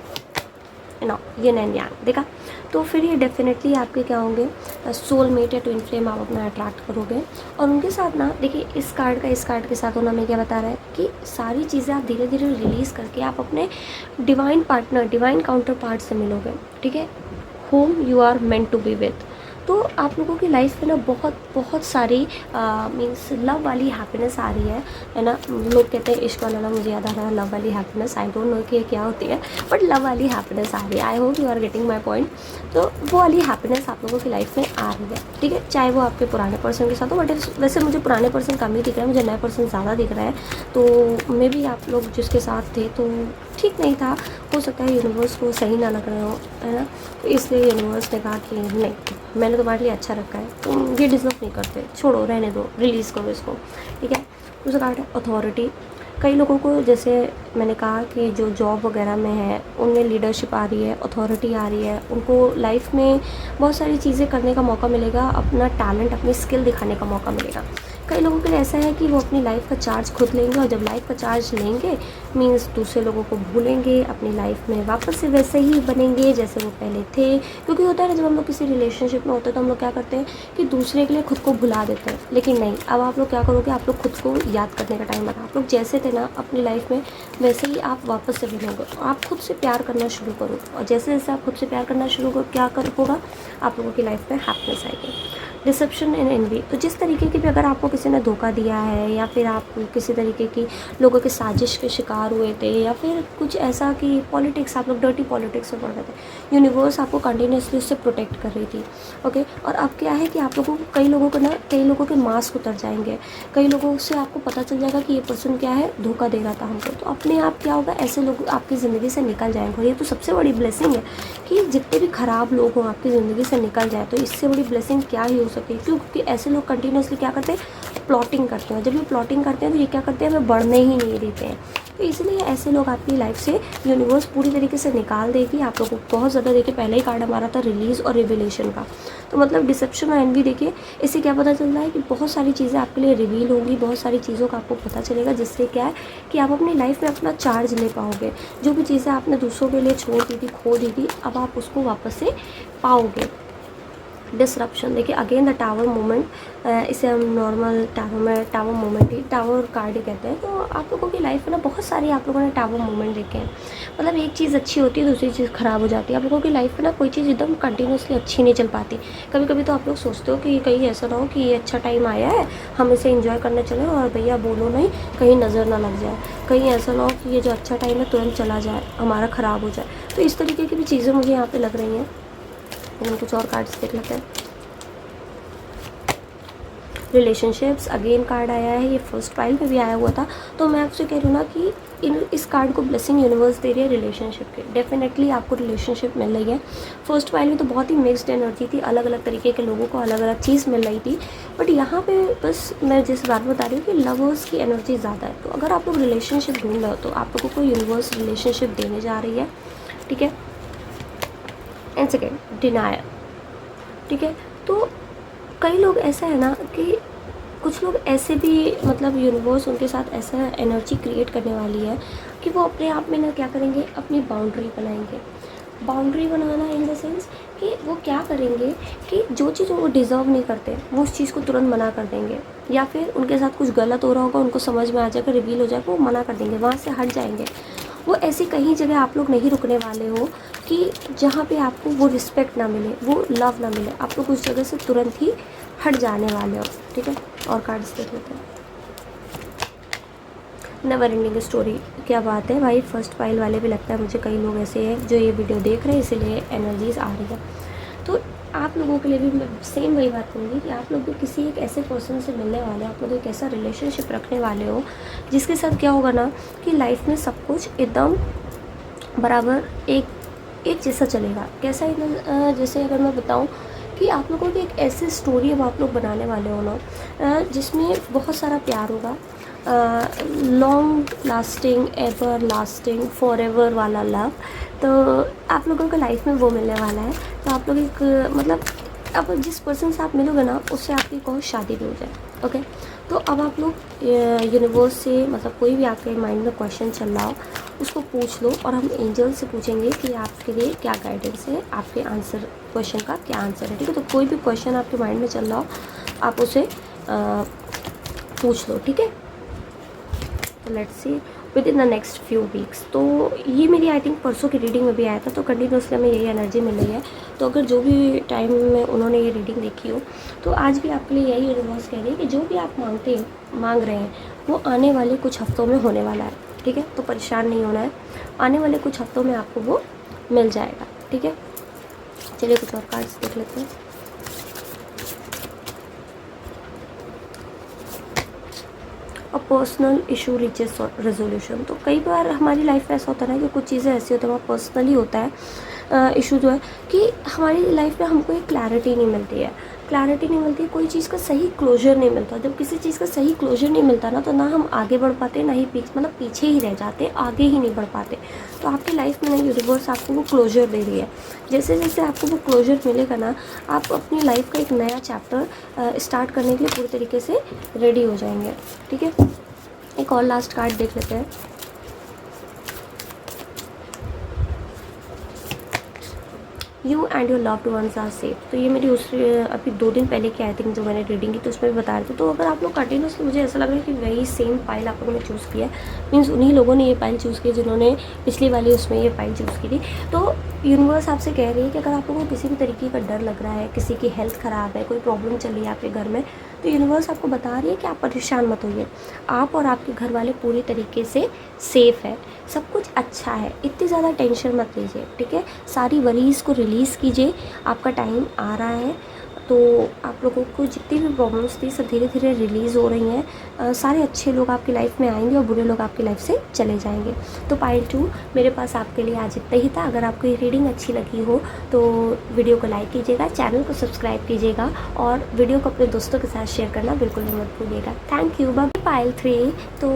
ना, ये नैन यांग देखा। तो फिर ये डेफिनेटली आपके क्या होंगे, सोलमेट या ट्विन फ्लेम आप अपना अट्रैक्ट करोगे। और उनके साथ ना देखिए, इस कार्ड के साथ होना हमें क्या बता रहा है कि सारी चीज़ें आप धीरे धीरे रिलीज़ करके आप अपने divine partner, divine counterpart से मिलोगे, ठीक है, whom you are meant to be with. तो आप लोगों की लाइफ में ना बहुत बहुत सारी मीन्स लव वाली हैप्पीनेस आ रही है ना। लोग कहते हैं इश्क वाला, मुझे याद आ रहा है लव वाली हैप्पीनेस। आई डोंट नो कि ये क्या होती है, बट लव वाली हैप्पीनेस आ रही है। I hope you are getting my point. तो वो वाली हैप्पीनेस आप लोगों की लाइफ में आ रही है, ठीक है, चाहे वो आपके पुराने पर्सन के साथ हो। बट वैसे मुझे पुराने पर्सन कम ही दिख रहा है, मुझे नया पर्सन ज़्यादा दिख रहा है। तो मे बी आप लोग जिसके साथ थे तो ठीक नहीं था, हो सकता है यूनिवर्स को सही ना लग रहा हो, है ना। तो इसलिए यूनिवर्स ने कहा कि नहीं, मैंने तुम्हारे लिए अच्छा रखा है, तुम ये डिज़र्व नहीं करते, छोड़ो, रहने दो, रिलीज़ करो इसको, ठीक है। दूसरा कार्ड है अथॉरिटी। कई लोगों को, जैसे मैंने कहा कि जो जॉब वगैरह में है उनमें लीडरशिप आ रही है, अथॉरिटी आ रही है, उनको लाइफ में बहुत सारी चीज़ें करने का मौका मिलेगा, अपना टैलेंट, अपनी स्किल दिखाने का मौका मिलेगा। कई लोगों के लिए ऐसा है कि वो अपनी लाइफ का चार्ज खुद लेंगे, और जब लाइफ का चार्ज लेंगे मीन्स दूसरे लोगों को भूलेंगे, अपनी लाइफ में वापस से वैसे ही बनेंगे जैसे वो पहले थे। क्योंकि होता है ना, जब हम लोग किसी रिलेशनशिप में होते हैं तो हम लोग क्या करते हैं कि दूसरे के लिए खुद को भुला देते हैं। लेकिन नहीं, अब आप लोग क्या करोगे, आप लोग खुद को याद करने का टाइम आता है। आप लोग जैसे थे ना अपनी लाइफ में, वैसे ही आप वापस से बनेंगे। आप खुद से प्यार करना शुरू करो, और जैसे जैसे आप खुद से प्यार करना शुरू करो, क्या कर होगा, आप लोगों की लाइफ में हैप्पीनेस आएगी। डिसेप्शन एंड एनवी, तो जिस तरीके की भी अगर आपको किसी ने धोखा दिया है, या फिर आप किसी तरीके की लोगों की साजिश के शिकार हुए थे, या फिर कुछ ऐसा कि पॉलिटिक्स, आप लोग डर्टी पॉलिटिक्स में पड़ रहे थे, यूनिवर्स आपको कंटिन्यूसली उससे प्रोटेक्ट कर रही थी। ओके, और अब क्या है कि आप लोगों को, कई लोगों के मास्क उतर जाएंगे, कई लोगों से आपको पता चल जाएगा कि ये पर्सन क्या है, धोखा दे रहा था हमको। तो अपने आप क्या होगा, ऐसे लोग आपकी ज़िंदगी से निकल जाएंगे। और ये तो सबसे बड़ी ब्लेसिंग है कि जितने भी ख़राब लोग हों आपकी ज़िंदगी से निकल जाए। तो इससे बड़ी ब्लेसिंग क्या ही हो सकती है। क्योंकि ऐसे लोग कंटिन्यूसली क्या करते हैं, प्लॉटिंग करते हैं। जब ये प्लॉटिंग करते हैं तो ये क्या करते हैं, हमें बढ़ने ही नहीं देते हैं। तो इसलिए ऐसे लोग आपकी लाइफ से यूनिवर्स पूरी तरीके से निकाल देगी। आप लोगों को बहुत ज़्यादा, देखिए पहले ही कार्ड हमारा था रिलीज़ और रिविलेशन का। तो मतलब डिसेप्शन और एनवी, देखिए इससे क्या पता चल रहा है कि बहुत सारी चीज़ें आपके लिए रिवील होंगी, बहुत सारी चीज़ों का आपको पता चलेगा, जिससे क्या है कि आप अपनी लाइफ में अपना चार्ज ले पाओगे। जो भी चीज़ें आपने दूसरों के लिए छोड़ दी थी, खो दी थी, अब आप उसको वापस से पाओगे। डिसरप्शन, देखिए अगेन द टावर मोमेंट, इसे हम नॉर्मल टावर मोमेंट ही, टावर कार्ड ही कहते हैं। तो आप लोगों की लाइफ में ना बहुत सारी आप लोगों ने टावर मोमेंट देखे हैं। मतलब एक चीज़ अच्छी होती है, दूसरी चीज़ ख़राब हो जाती है। आप लोगों की लाइफ में ना कोई चीज़ एकदम कंटिन्यूसली अच्छी नहीं चल पाती। कभी कभी तो आप लोग सोचते हो कि कहीं ऐसा ना हो कि ये अच्छा टाइम आया है, हम इसे इंजॉय करने चलें, और भैया बोलो नहीं, कहीं नज़र ना लग जाए, कहीं ऐसा ना हो कि ये जो अच्छा टाइम है तुरंत चला जाए, हमारा ख़राब हो जाए। तो इस तरीके की भी चीज़ें मुझे यहाँ पर लग रही हैं। हम कुछ और कार्ड्स देख लेते हैं। रिलेशनशिप्स, अगेन कार्ड आया है, ये फर्स्ट पाइल में भी आया हुआ था। तो मैं आपसे कह रही हूँ ना कि इस कार्ड को ब्लेसिंग यूनिवर्स दे रही है रिलेशनशिप के। डेफिनेटली आपको रिलेशनशिप मिल रही है। फर्स्ट पाइल में तो बहुत ही मिक्स्ड एनर्जी थी, अलग अलग तरीके के लोगों को अलग अलग चीज़ मिल रही थी। बट यहाँ पे बस मैं जिस बात बता रही हूँ कि लवर्स की एनर्जी ज़्यादा है। तो अगर आप लोग रिलेशनशिप ढूंढ रहे हो तो आप लोगों को यूनिवर्स रिलेशनशिप देने जा रही है, ठीक है। एंड सेकेंड, डिनायर, ठीक है। तो कई लोग ऐसा है ना कि कुछ लोग ऐसे भी, मतलब यूनिवर्स उनके साथ ऐसा एनर्जी क्रिएट करने वाली है कि वो अपने आप में ना क्या करेंगे, अपनी बाउंड्री बनाएंगे। Boundary banana in the sense कि वो क्या करेंगे कि जो चीज़ वो डिज़र्व नहीं करते वो उस चीज़ को तुरंत मना कर देंगे, या फिर उनके साथ कुछ गलत हो रहा होगा, उनको समझ में आ जाएगा, रिवील हो जाएगा, वो मना कर देंगे, वहाँ से हट जाएंगे। वो ऐसी कहीं जगह आप लोग नहीं रुकने वाले हो कि जहाँ पे आपको वो रिस्पेक्ट ना मिले, वो लव ना मिले। आप लोग उस जगह से तुरंत ही हट जाने वाले हो, ठीक है। और कार्ड्स देख लेते हैं। नेवर एंडिंग स्टोरी, क्या बात है भाई। फर्स्ट फाइल वाले भी लगता है मुझे कई लोग ऐसे हैं जो ये वीडियो देख रहे हैं, इसीलिए एनर्जीज आ रही है। तो आप लोगों के लिए भी मैं सेम वही बात कहूँगी कि आप लोग भी किसी एक ऐसे पर्सन से मिलने वाले हो, आप लोग एक ऐसा रिलेशनशिप रखने वाले हो जिसके साथ क्या होगा ना कि लाइफ में सब कुछ एकदम बराबर एक जैसा चलेगा। कैसा एकदम, जैसे अगर मैं बताऊँ कि आप लोगों की एक ऐसी स्टोरी अब आप लोग बनाने वाले हो ना जिसमें बहुत सारा प्यार होगा, long lasting, ever lasting, for ever वाला लव। तो आप लोगों को लाइफ में वो मिलने वाला है। तो आप लोग एक, मतलब अब जिस पर्सन से आप मिलोगे ना उससे आपकी कहो शादी भी हो जाए, ओके। तो अब आप लोग यूनिवर्स से, मतलब कोई भी आपके माइंड में क्वेश्चन चल रहा हो उसको पूछ लो, और हम एंजल से पूछेंगे कि आपके लिए क्या गाइडेंस है, आपके आंसर, क्वेश्चन का क्या आंसर है, ठीक है। तो कोई भी क्वेश्चन आपके माइंड में चल रहा हो आप उसे पूछ लो, ठीक है। तो let's see with in the next few weeks. तो ये मेरी आई थिंक परसों की रीडिंग में भी आया था, तो कंटिन्यूसली हमें यही एनर्जी मिल रही है। तो अगर जो भी टाइम में उन्होंने ये रीडिंग देखी हो तो आज भी आपके लिए यही यूनिवर्स कह रही है कि जो भी आप मांग रहे हैं वो आने वाले कुछ हफ्तों में होने वाला है, ठीक है। तो परेशान नहीं होना है, आने वाले कुछ हफ्तों में आपको वो मिल जाएगा, ठीक है। चलिए कुछ और कार्ड्स देख लेते हैं। और पर्सनल इशू रीचेस रेजोल्यूशन। तो कई बार हमारी लाइफ में ऐसा होता है ना कि कुछ चीज़ें ऐसी होती हैं, वहाँ पर्सनली होता है इशू जो है कि हमारी लाइफ में हमको एक क्लैरिटी नहीं मिलती है। क्लैरिटी नहीं मिलती, कोई चीज़ का सही क्लोजर नहीं मिलता। जब किसी चीज़ का सही क्लोजर नहीं मिलता ना, तो ना हम आगे बढ़ पाते, ना ही पीछे ही रह जाते, आगे ही नहीं बढ़ पाते। तो आपकी लाइफ में ना यूनिवर्स आपको वो क्लोजर दे रही है। जैसे जैसे आपको वो क्लोजर मिलेगा ना, आप अपनी लाइफ का एक नया चैप्टर स्टार्ट करने के लिए पूरी तरीके से रेडी हो जाएंगे। ठीक है, एक और लास्ट कार्ड देख लेते हैं। You and your loved ones are safe. तो ये मेरी अभी 2 दिन पहले की आई थिंक जो मैंने रीडिंग की, तो उसमें भी बता रहे थे। तो अगर आप लोग कंटिन्यूसली, मुझे ऐसा लग रहा है कि वही सेम पाइल आप लोगों ने चूज़ किया है, मीन्स उन्हीं लोगों ने ये पाइल चूज़ की जिन्होंने पिछली वाली उसमें ये पाइल चूज़ की थी। तो यूनिवर्स आपसे कह रही है कि अगर आप लोगों को किसी भी तरीके का डर लग रहा है, किसी की हेल्थ ख़राब है, कोई प्रॉब्लम चल रही है आपके घर में, तो यूनिवर्स आपको बता रही है कि आप परेशान मत होइए, आप और आपके घर वाले पूरी तरीके से सेफ़ है, सब कुछ अच्छा है, इतनी ज़्यादा टेंशन मत लीजिए। ठीक है, सारी वरीज़ को रिलीज़ कीजिए, आपका टाइम आ रहा है। तो आप लोगों को जितनी भी प्रॉब्लम्स थी सब धीरे धीरे रिलीज़ हो रही हैं। सारे अच्छे लोग आपकी लाइफ में आएंगे और बुरे लोग आपकी लाइफ से चले जाएंगे। तो पाइल 2 मेरे पास आपके लिए आज इतना ही था। अगर आपको ये रीडिंग अच्छी लगी हो तो वीडियो को लाइक कीजिएगा, चैनल को सब्सक्राइब कीजिएगा और वीडियो को अपने दोस्तों के साथ शेयर करना बिल्कुल भी मत भूलिएगा। Thank you. बाय। पाइल 3, तो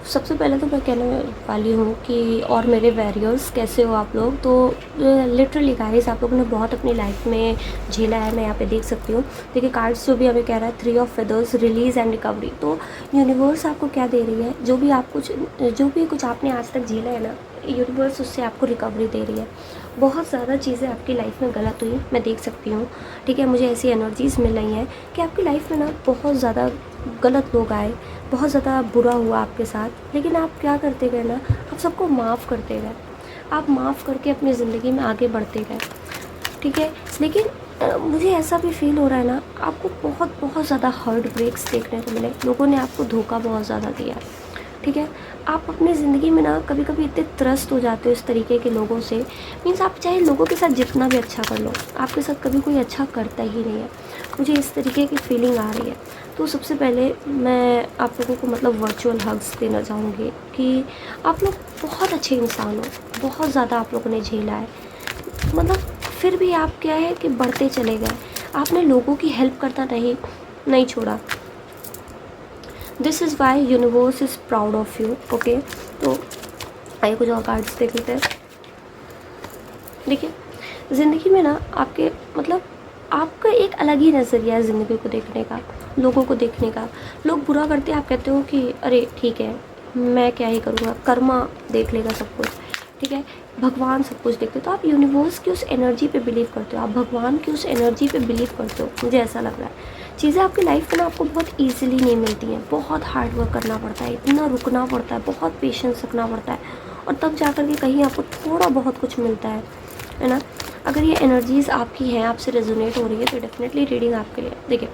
सबसे पहले तो मैं कहने वाली हूँ कि और मेरे वैरियर्स कैसे हो आप लोग। तो लिटरली गाइस, आप लोगों ने बहुत अपनी लाइफ में झेला है, मैं यहाँ पे देख सकती हूँ। देखिए कार्ड्स जो भी हमें कह रहा है, 3 of feathers, release and recovery. तो यूनिवर्स आपको क्या दे रही है, जो भी कुछ आपने आज तक झेला है ना, यूनिवर्स उससे आपको रिकवरी दे रही है। बहुत ज़्यादा चीज़ें आपकी लाइफ में गलत हुई, मैं देख सकती हूँ। ठीक है, मुझे ऐसी एनर्जीज़ मिल रही हैं कि आपकी लाइफ में ना बहुत ज़्यादा गलत लोग आए, बहुत ज़्यादा बुरा हुआ आपके साथ, लेकिन आप क्या करते गए ना, आप सबको माफ़ करते गए, आप माफ़ करके अपनी ज़िंदगी में आगे बढ़ते गए। ठीक है, लेकिन मुझे ऐसा भी फील हो रहा है ना, आपको बहुत ज़्यादा हार्ट ब्रेक्स देखने को मिले, लोगों ने आपको धोखा बहुत ज़्यादा दिया। ठीक है, आप अपनी ज़िंदगी में ना कभी कभी इतने त्रस्त हो जाते हो इस तरीके के लोगों से, मीन्स आप चाहे लोगों के साथ जितना भी अच्छा कर लो, आपके साथ कभी कोई अच्छा करता ही नहीं है। मुझे इस तरीके की फीलिंग आ रही है। तो सबसे पहले मैं आप लोगों को मतलब वर्चुअल हग्स देना चाहूँगी कि आप लोग बहुत अच्छे इंसान हो, बहुत ज़्यादा आप लोगों ने झेला है, मतलब फिर भी आप क्या है कि बढ़ते चले गए, आपने लोगों की हेल्प करना नहीं छोड़ा। This is why universe is proud of you. Okay, तो आइए कुछ और कार्ड्स देख लेते हैं। देखिए, ज़िंदगी में ना आपके मतलब आपका एक अलग ही नज़रिया है ज़िंदगी को देखने का, लोगों को देखने का। लोग बुरा करते हैं, आप कहते हो कि अरे ठीक है, मैं क्या ही करूँगा, कर्मा देख लेगा सब कुछ। ठीक है, भगवान सब कुछ देखते हो। तो आप यूनिवर्स की उस एनर्जी पे बिलीव करते हो, आप भगवान की उस एनर्जी पे बिलीव करते हो, मुझे ऐसा लग रहा है। चीज़ें आपकी लाइफ में ना आपको बहुत ईजिली नहीं मिलती हैं, बहुत हार्ड वर्क करना पड़ता है, इतना रुकना पड़ता है, बहुत पेशेंस रखना पड़ता है, और तब जा कर के कहीं आपको थोड़ा बहुत कुछ मिलता है ना। अगर ये एनर्जीज़ आपकी हैं, आपसे रेजोनेट हो रही है, तो डेफिनेटली रीडिंग आपके लिए। देखिए,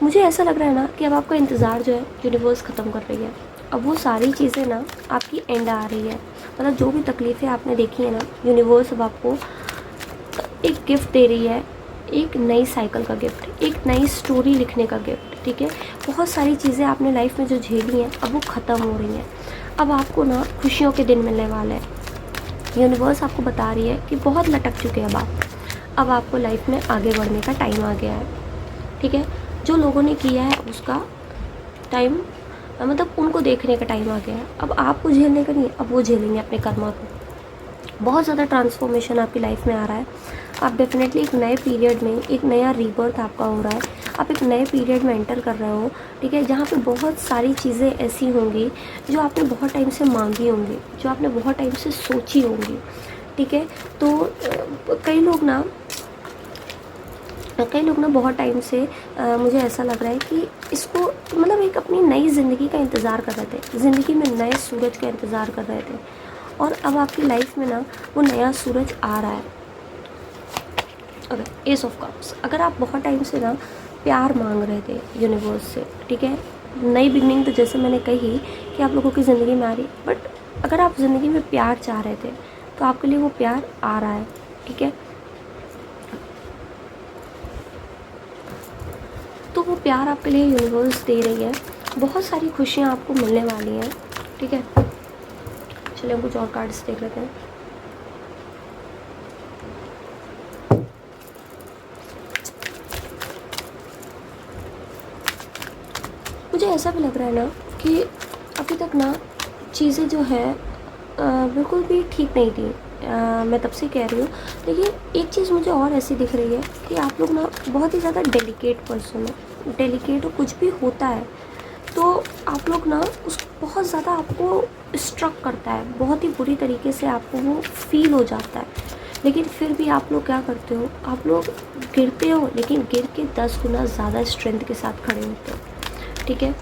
मुझे ऐसा लग रहा है ना कि अब आपका इंतज़ार जो है यूनिवर्स ख़त्म कर रही है। अब वो सारी चीज़ें ना आपकी एंड आ रही है, मतलब जो भी तकलीफ़ें आपने देखी है ना, यूनिवर्स अब आपको एक गिफ्ट दे रही है, एक नई साइकिल का गिफ्ट, एक नई स्टोरी लिखने का गिफ्ट। ठीक है, बहुत सारी चीज़ें आपने लाइफ में जो झेली हैं अब वो ख़त्म हो रही हैं। अब आपको ना खुशियों के दिन मिलने वाले हैं। यूनिवर्स आपको बता रही है कि बहुत लटक चुके हैं अब आपको लाइफ में आगे बढ़ने का टाइम आ गया है। ठीक है, जो लोगों ने किया है उसका टाइम, मतलब उनको देखने का टाइम आ गया है। अब आपको झेलने का नहीं, अब वो झेलेंगे अपने कर्मा को। बहुत ज़्यादा ट्रांसफॉर्मेशन आपकी लाइफ में आ रहा है। आप डेफिनेटली एक नए पीरियड में, एक नया रीबर्थ आपका हो रहा है, आप एक नए पीरियड में एंटर कर रहे हो। ठीक है, जहाँ पे बहुत सारी चीज़ें ऐसी होंगी जो आपने बहुत टाइम से मांगी होंगी, जो आपने बहुत टाइम से सोची होंगी। ठीक है, तो कई लोग ना बहुत टाइम से मुझे ऐसा लग रहा है कि इसको मतलब एक अपनी नई ज़िंदगी का इंतज़ार कर रहे थे, ज़िंदगी में नए सूरज का इंतज़ार कर रहे थे, और अब आपकी लाइफ में ना वो नया सूरज आ रहा है। अगर एस ऑफ कप्स, अगर आप बहुत टाइम से ना प्यार मांग रहे थे यूनिवर्स से, ठीक है, नई बिगनिंग तो जैसे मैंने कही कि आप लोगों की ज़िंदगी में आ रही, बट अगर आप ज़िंदगी में प्यार चाह रहे थे तो आपके लिए वो प्यार आ रहा है। ठीक है, तो वो प्यार आपके लिए यूनिवर्स दे रही है, बहुत सारी खुशियाँ आपको मिलने वाली हैं। ठीक है, चलिए हम कुछ और कार्ड्स देख लेते हैं। ऐसा भी लग रहा है ना कि अभी तक ना चीज़ें जो है बिल्कुल भी ठीक नहीं थी। मैं तब से कह रही हूँ। लेकिन एक चीज़ मुझे और ऐसी दिख रही है कि आप लोग ना बहुत ही ज़्यादा डेलिकेट पर्सन हो। डेलिकेट कुछ भी होता है तो आप लोग ना उस बहुत ज़्यादा आपको स्ट्रक करता है, बहुत ही बुरी तरीके से आपको वो फील हो जाता है। लेकिन फिर भी आप लोग क्या करते हो, आप लोग गिरते हो लेकिन गिर के 10 गुना ज़्यादा स्ट्रेंथ के साथ खड़े होते हो। ठीक है,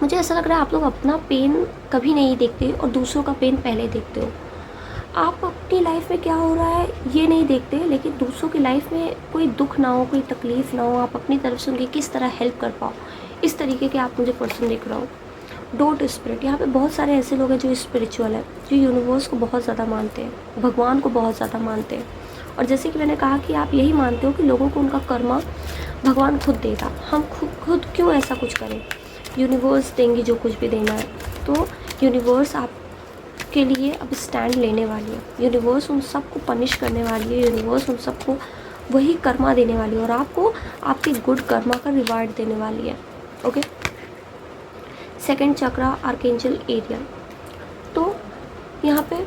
मुझे ऐसा लग रहा है आप लोग अपना पेन कभी नहीं देखते और दूसरों का पेन पहले देखते हो। आप अपनी लाइफ में क्या हो रहा है ये नहीं देखते, लेकिन दूसरों की लाइफ में कोई दुख ना हो, कोई तकलीफ़ ना हो, आप अपनी तरफ से उनकी किस तरह हेल्प कर पाओ, इस तरीके के आप मुझे पर्सन दिख रहा हो। डोंट स्पिरिट, यहाँ पे बहुत सारे ऐसे लोग हैं जो स्पिरिचुअल है, जो यूनिवर्स को बहुत ज़्यादा मानते हैं, भगवान को बहुत ज़्यादा मानते हैं। और जैसे कि मैंने कहा कि आप यही मानते हो कि लोगों को उनका कर्मा भगवान खुद देगा, हम खुद क्यों ऐसा कुछ करें, यूनिवर्स देंगी जो कुछ भी देना है। तो यूनिवर्स आपके लिए अब स्टैंड लेने वाली है, यूनिवर्स उन सबको पनिश करने वाली है, यूनिवर्स उन सबको वही कर्मा देने वाली है और आपको आपके गुड कर्मा का रिवार्ड देने वाली है। ओके, सेकंड चक्रा आर्केंजल एरिया। तो यहाँ पे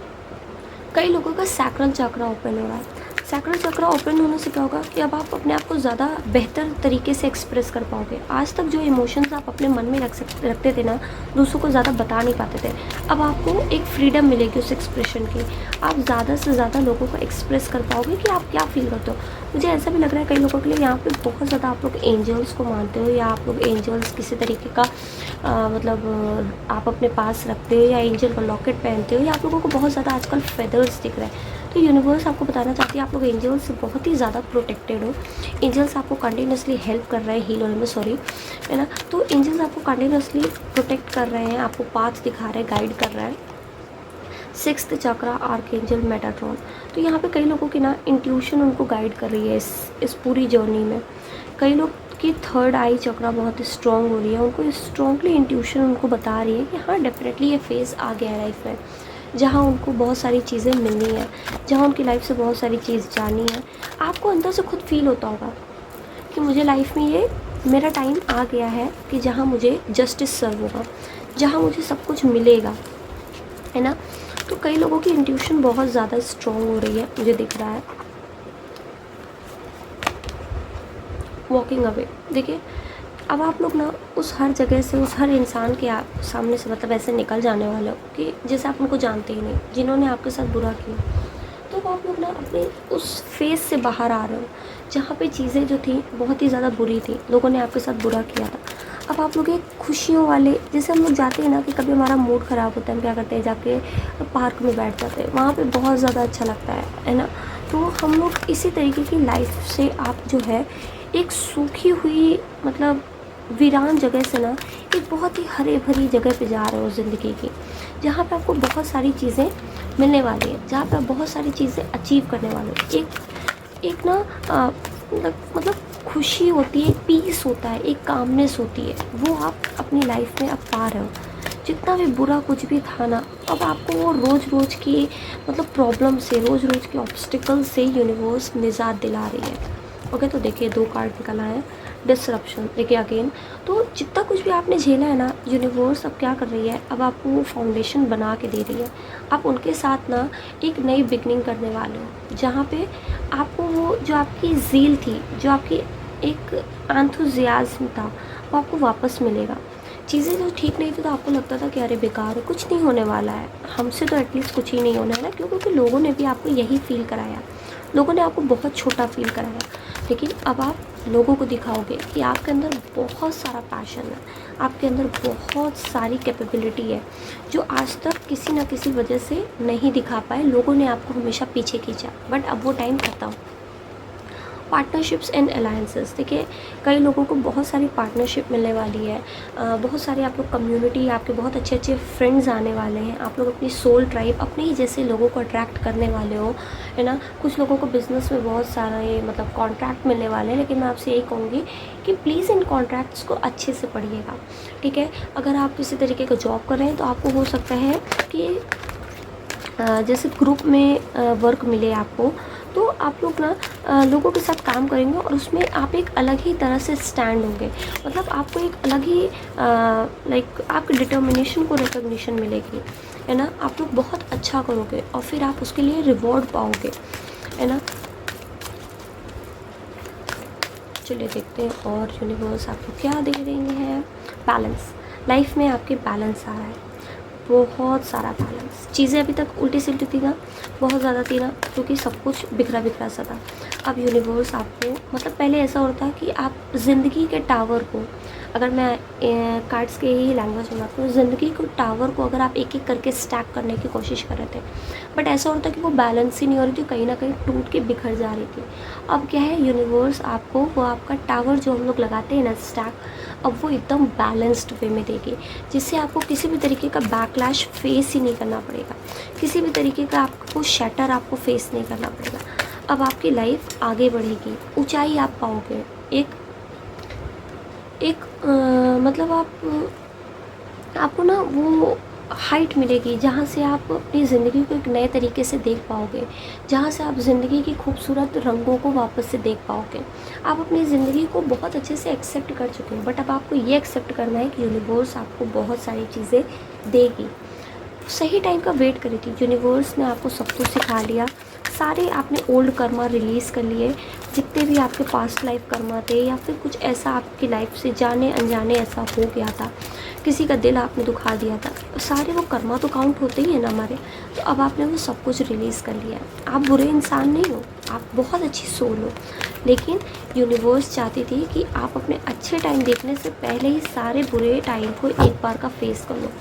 कई लोगों का सैक्रल चक्रा ओपन हो रहा है। सैक्रल चक्रा ओपन होने से क्या होगा कि अब आप अपने आप को ज़्यादा बेहतर तरीके से एक्सप्रेस कर पाओगे। आज तक जो इमोशंस आप अपने मन में रखते थे ना, दूसरों को ज़्यादा बता नहीं पाते थे, अब आपको एक फ्रीडम मिलेगी उस एक्सप्रेशन की। आप ज़्यादा से ज़्यादा लोगों को एक्सप्रेस कर पाओगे कि आप क्या फील करते हो। मुझे ऐसा भी लग रहा है कई लोगों के लिए यहाँ पे बहुत ज़्यादा आप लोग एंजल्स को मानते हो, या आप लोग एंजल्स किसी तरीके का मतलब आप अपने पास रखते हो, या एंजल का लॉकेट पहनते हो, या आप लोगों को बहुत ज़्यादा आजकल फेदर्स दिख रहे हैं। तो यूनिवर्स आपको बताना चाहती है आप लोग एंजल्स से बहुत ही ज़्यादा प्रोटेक्टेड हो। एंजल्स आपको कंटिन्यूसली हेल्प कर रहे हैं, हील होने में, सॉरी, है ना। तो एंजल्स आपको कंटिन्यूसली प्रोटेक्ट कर रहे हैं, आपको पाथ दिखा रहे हैं, गाइड कर रहे हैं। सिक्स्थ चक्रा आर्कएंजल मेटाट्रॉन। तो यहाँ पे कई लोगों की ना इंट्यूशन उनको गाइड कर रही है इस पूरी जर्नी में। कई लोग की थर्ड आई चक्रा बहुत स्ट्रॉन्ग हो रही है, उनको स्ट्रॉन्गली इंट्यूशन उनको बता रही है कि हाँ डेफिनेटली ये फेज़ आ गया है लाइफ में, जहाँ उनको बहुत सारी चीज़ें मिलनी है, जहाँ उनकी लाइफ से बहुत सारी चीज़ जानी है। आपको अंदर से खुद फील होता होगा कि मुझे लाइफ में ये मेरा टाइम आ गया है कि जहाँ मुझे जस्टिस सर्व होगा, जहाँ मुझे सब कुछ मिलेगा, है ना। तो कई लोगों की इंट्यूशन बहुत ज़्यादा स्ट्रॉन्ग हो रही है, मुझे दिख रहा है। वॉकिंग अवे, देखिए अब आप लोग ना उस हर जगह से, उस हर इंसान के सामने से मतलब ऐसे निकल जाने वाले हो कि जैसे आप उनको जानते ही नहीं, जिन्होंने आपके साथ बुरा किया। तो आप लोग ना अपने उस फेज से बाहर आ रहे हो जहाँ पे चीज़ें जो थी बहुत ही ज़्यादा बुरी थी, लोगों ने आपके साथ बुरा किया था। अब आप लोग एक खुशियों वाले, जैसे हम लोग जाते हैं ना कि कभी हमारा मूड ख़राब होता है, हम क्या करते हैं, जाके पार्क में बैठ जाते हैं, वहाँ पे बहुत ज़्यादा अच्छा लगता है ना। तो हम लोग इसी तरीके की लाइफ से आप जो है एक सूखी हुई मतलब वीरान जगह से ना एक बहुत ही हरे भरी जगह पे जा रहे हो ज़िंदगी की, जहाँ पे आपको बहुत सारी चीज़ें मिलने वाली है, जहाँ पे आप बहुत सारी चीज़ें अचीव करने वाले हो। एक ना मतलब खुशी होती है, पीस होता है, एक कामनेस होती है, वो आप अपनी लाइफ में अब पा रहे हो। जितना भी बुरा कुछ भी था ना, अब आपको वो रोज़ रोज़ की मतलब प्रॉब्लम से, रोज़ रोज़ के ऑब्स्टिकल से यूनिवर्स निजात दिला रही है। ओके, तो देखिए 2 कार्ड निकला है, डिसरप्शन। देखिए अगेन, तो जितना कुछ भी आपने झेला है ना, यूनिवर्स अब क्या कर रही है, अब आपको वो फाउंडेशन बना के दे रही है। आप उनके साथ ना एक नई बिगनिंग करने वाले हो, जहाँ पे आपको वो जो आपकी ज़ील थी, जो आपकी एक एंथुजियाज्म था, वो आपको वापस मिलेगा। चीज़ें जो ठीक नहीं थी तो आपको लगता था कि अरे बेकार है, कुछ नहीं होने वाला है, हमसे तो एटलीस्ट कुछ ही नहीं होने वाला, क्योंकि लोगों ने भी आपको यही फील कराया, लोगों ने आपको बहुत छोटा फील कराया। लेकिन अब आप लोगों को दिखाओगे कि आपके अंदर बहुत सारा पैशन है, आपके अंदर बहुत सारी कैपेबिलिटी है, जो आज तक किसी न किसी वजह से नहीं दिखा पाए, लोगों ने आपको हमेशा पीछे खींचा, बट अब वो टाइम खत्म। पार्टनरशिप्स एंड अलायंसेस, देखिए कई लोगों को बहुत सारी पार्टनरशिप मिलने वाली है, बहुत सारे आप लोग कम्युनिटी, आपके बहुत अच्छे अच्छे फ्रेंड्स आने वाले हैं, आप लोग अपनी सोल ट्राइब, अपने ही जैसे लोगों को अट्रैक्ट करने वाले हो, है ना। कुछ लोगों को बिज़नेस में बहुत सारा ये मतलब कॉन्ट्रैक्ट मिलने वाले हैं, लेकिन मैं आपसे यही कहूँगी कि प्लीज़ इन कॉन्ट्रैक्ट्स को अच्छे से पढ़िएगा, ठीक है। अगर आप किसी तरीके का जॉब कर रहे हैं तो आपको हो सकता है कि जैसे ग्रुप में वर्क मिले आपको, तो आप लोग ना लोगों के साथ काम करेंगे और उसमें आप एक अलग ही तरह से स्टैंड होंगे। मतलब आपको एक अलग ही लाइक आपके डिटर्मिनेशन को रिकॉग्निशन मिलेगी, है ना। आप लोग बहुत अच्छा करोगे और फिर आप उसके लिए रिवॉर्ड पाओगे, है ना। चलिए देखते हैं और यूनिवर्स आपको क्या दे रही है। बैलेंस, लाइफ में आपके बैलेंस आ रहा है, बहुत सारा बैलेंस। चीज़ें अभी तक उल्टी सिल्टी थी ना, बहुत ज़्यादा थी ना, क्योंकि सब कुछ बिखरा बिखरा सा था। अब यूनिवर्स आपको, मतलब पहले ऐसा होता है कि आप ज़िंदगी के टावर को, अगर मैं कार्ड्स के ही लैंग्वेज में बात करूँ, ज़िंदगी को टावर को अगर आप एक एक करके स्टैक करने की कोशिश कर रहे थे, बट ऐसा होता है कि वो बैलेंस ही नहीं हो रही थी, कहीं ना कहीं टूट के बिखर जा रही थी। अब क्या है, यूनिवर्स आपको वो आपका टावर जो हम लोग लगाते हैं ना स्टैक, अब वो एकदम बैलेंस्ड वे में देगी, जिससे आपको किसी भी तरीके का बैकलैश फेस ही नहीं करना पड़ेगा, किसी भी तरीके का आपको शटर आपको फेस नहीं करना पड़ेगा। अब आपकी लाइफ आगे बढ़ेगी, ऊंचाई आप पाओगे, एक मतलब आपको ना वो हाइट मिलेगी जहाँ से आप अपनी ज़िंदगी को एक नए तरीके से देख पाओगे, जहाँ से आप ज़िंदगी की खूबसूरत रंगों को वापस से देख पाओगे। आप अपनी ज़िंदगी को बहुत अच्छे से एक्सेप्ट कर चुके हो, बट अब आपको ये एक्सेप्ट करना है कि यूनिवर्स आपको बहुत सारी चीज़ें देगी। सही टाइम का वेट करी थी, यूनिवर्स ने आपको सब कुछ सिखा लिया, सारे आपने ओल्ड कर्मा रिलीज़ कर लिए, जितने भी आपके पास्ट लाइफ कर्मा थे या फिर कुछ ऐसा आपकी लाइफ से जाने अनजाने ऐसा हो गया था, किसी का दिल आपने दुखा दिया था, सारे वो कर्मा तो काउंट होते ही हैं ना हमारे। तो अब आपने वो सब कुछ रिलीज़ कर लिया है। आप बुरे इंसान नहीं हो, आप बहुत अच्छी सोल हो, लेकिन यूनिवर्स चाहती थी कि आप अपने अच्छे टाइम देखने से पहले ही सारे बुरे टाइम को एक बार का फेस कर लो,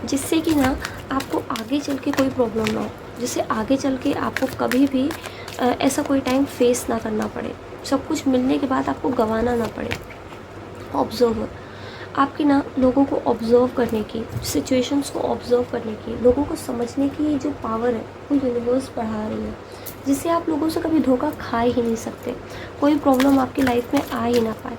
जिससे कि ना आपको आगे चल के कोई प्रॉब्लम ना हो, जिससे आगे चल के आपको कभी भी ऐसा कोई टाइम फेस ना करना पड़े, सब कुछ मिलने के बाद आपको गंवाना ना पड़े। ऑब्जर्वर, आपकी ना लोगों को ऑब्ज़र्व करने की, सिचुएशंस को ऑब्ज़र्व करने की, लोगों को समझने की जो पावर है वो यूनिवर्स बढ़ा रही है, जिससे आप लोगों से कभी धोखा खा ही नहीं सकते, कोई प्रॉब्लम आपकी लाइफ में आ ही ना पाए।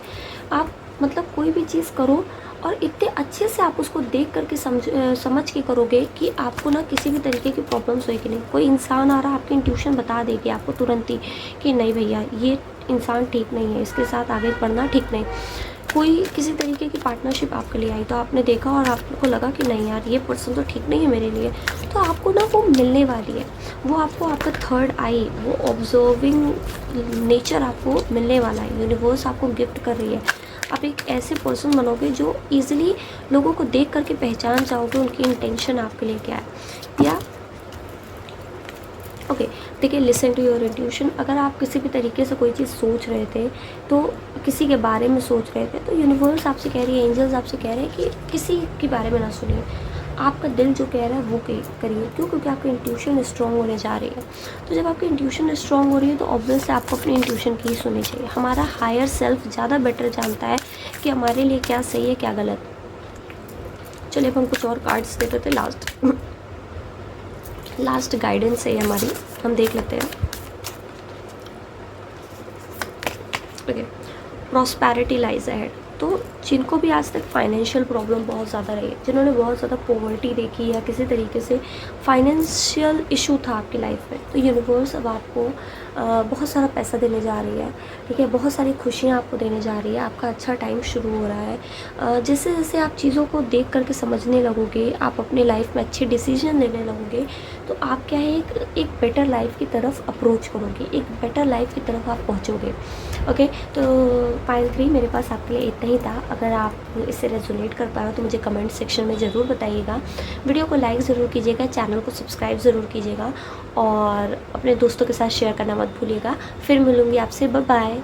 आप मतलब कोई भी चीज़ करो और इतने अच्छे से आप उसको देख करके समझ के करोगे कि आपको ना किसी भी तरीके की प्रॉब्लम्स होएगी नहीं। कोई इंसान आ रहा है, आपकी इंट्यूशन बता देगी आपको तुरंत ही कि नहीं भैया ये इंसान ठीक नहीं है, इसके साथ आगे बढ़ना ठीक नहीं। कोई किसी तरीके की पार्टनरशिप आपके लिए आई तो आपने देखा और आपको लगा कि नहीं यार ये पर्सन तो ठीक नहीं है मेरे लिए, तो आपको ना वो मिलने वाली है, वो आपको आपका थर्ड आई, वो ऑब्जर्विंग नेचर आपको मिलने वाला है, यूनिवर्स आपको गिफ्ट कर रही है। आप एक ऐसे पर्सन बनोगे जो ईजिली लोगों को देख करके पहचान जाओगे उनकी इंटेंशन आपके लिए क्या है। या ओके देखिए, लिसन टू योर इंट्यूशन। अगर आप किसी भी तरीके से कोई चीज़ सोच रहे थे, तो किसी के बारे में सोच रहे थे, तो यूनिवर्स आपसे कह रही है, एंजल्स आपसे कह रहे हैं कि किसी के बारे में ना सुनिए, आपका दिल जो कह रहा है वो करिए। क्यों? क्योंकि आपकी इंट्यूशन स्ट्रॉन्ग होने जा रही है। तो जब आपकी इंट्यूशन स्ट्रॉन्ग हो रही है तो ऑब्वियसली आपको अपनी इंट्यूशन की ही सुननी चाहिए। हमारा हायर सेल्फ ज़्यादा बेटर जानता है कि हमारे लिए क्या सही है क्या गलत। चलिए अब हम कुछ और कार्ड्स देख लेते हैं। लास्ट गाइडेंस है हमारी, हम देख लेते हैं। Okay, prosperity lies ahead. तो जिनको भी आज तक फाइनेंशियल प्रॉब्लम बहुत ज़्यादा रही है, जिन्होंने बहुत ज़्यादा पॉवर्टी देखी या किसी तरीके से फाइनेंशियल इशू था आपकी लाइफ में, तो यूनिवर्स अब आपको बहुत सारा पैसा देने जा रही है, ठीक है, बहुत सारी खुशियाँ आपको देने जा रही है, आपका अच्छा टाइम शुरू हो रहा है। जैसे जैसे आप चीज़ों को देख करके समझने लगोगे, आप अपने लाइफ में अच्छे डिसीजन लेने लगोगे, तो आप क्या है एक बेटर लाइफ की तरफ अप्रोच करोगे, एक बेटर लाइफ की तरफ आप पहुँचोगे। ओके, तो पाइल 3 मेरे पास आपके लिए इतना ही था। अगर आप इससे रेजोनेट कर पाए हो तो मुझे कमेंट सेक्शन में ज़रूर बताइएगा। वीडियो को लाइक ज़रूर कीजिएगा, चैनल को सब्सक्राइब ज़रूर कीजिएगा और अपने दोस्तों के साथ शेयर करना मत भूलिएगा। फिर मिलूँगी आपसे, बाय बाय।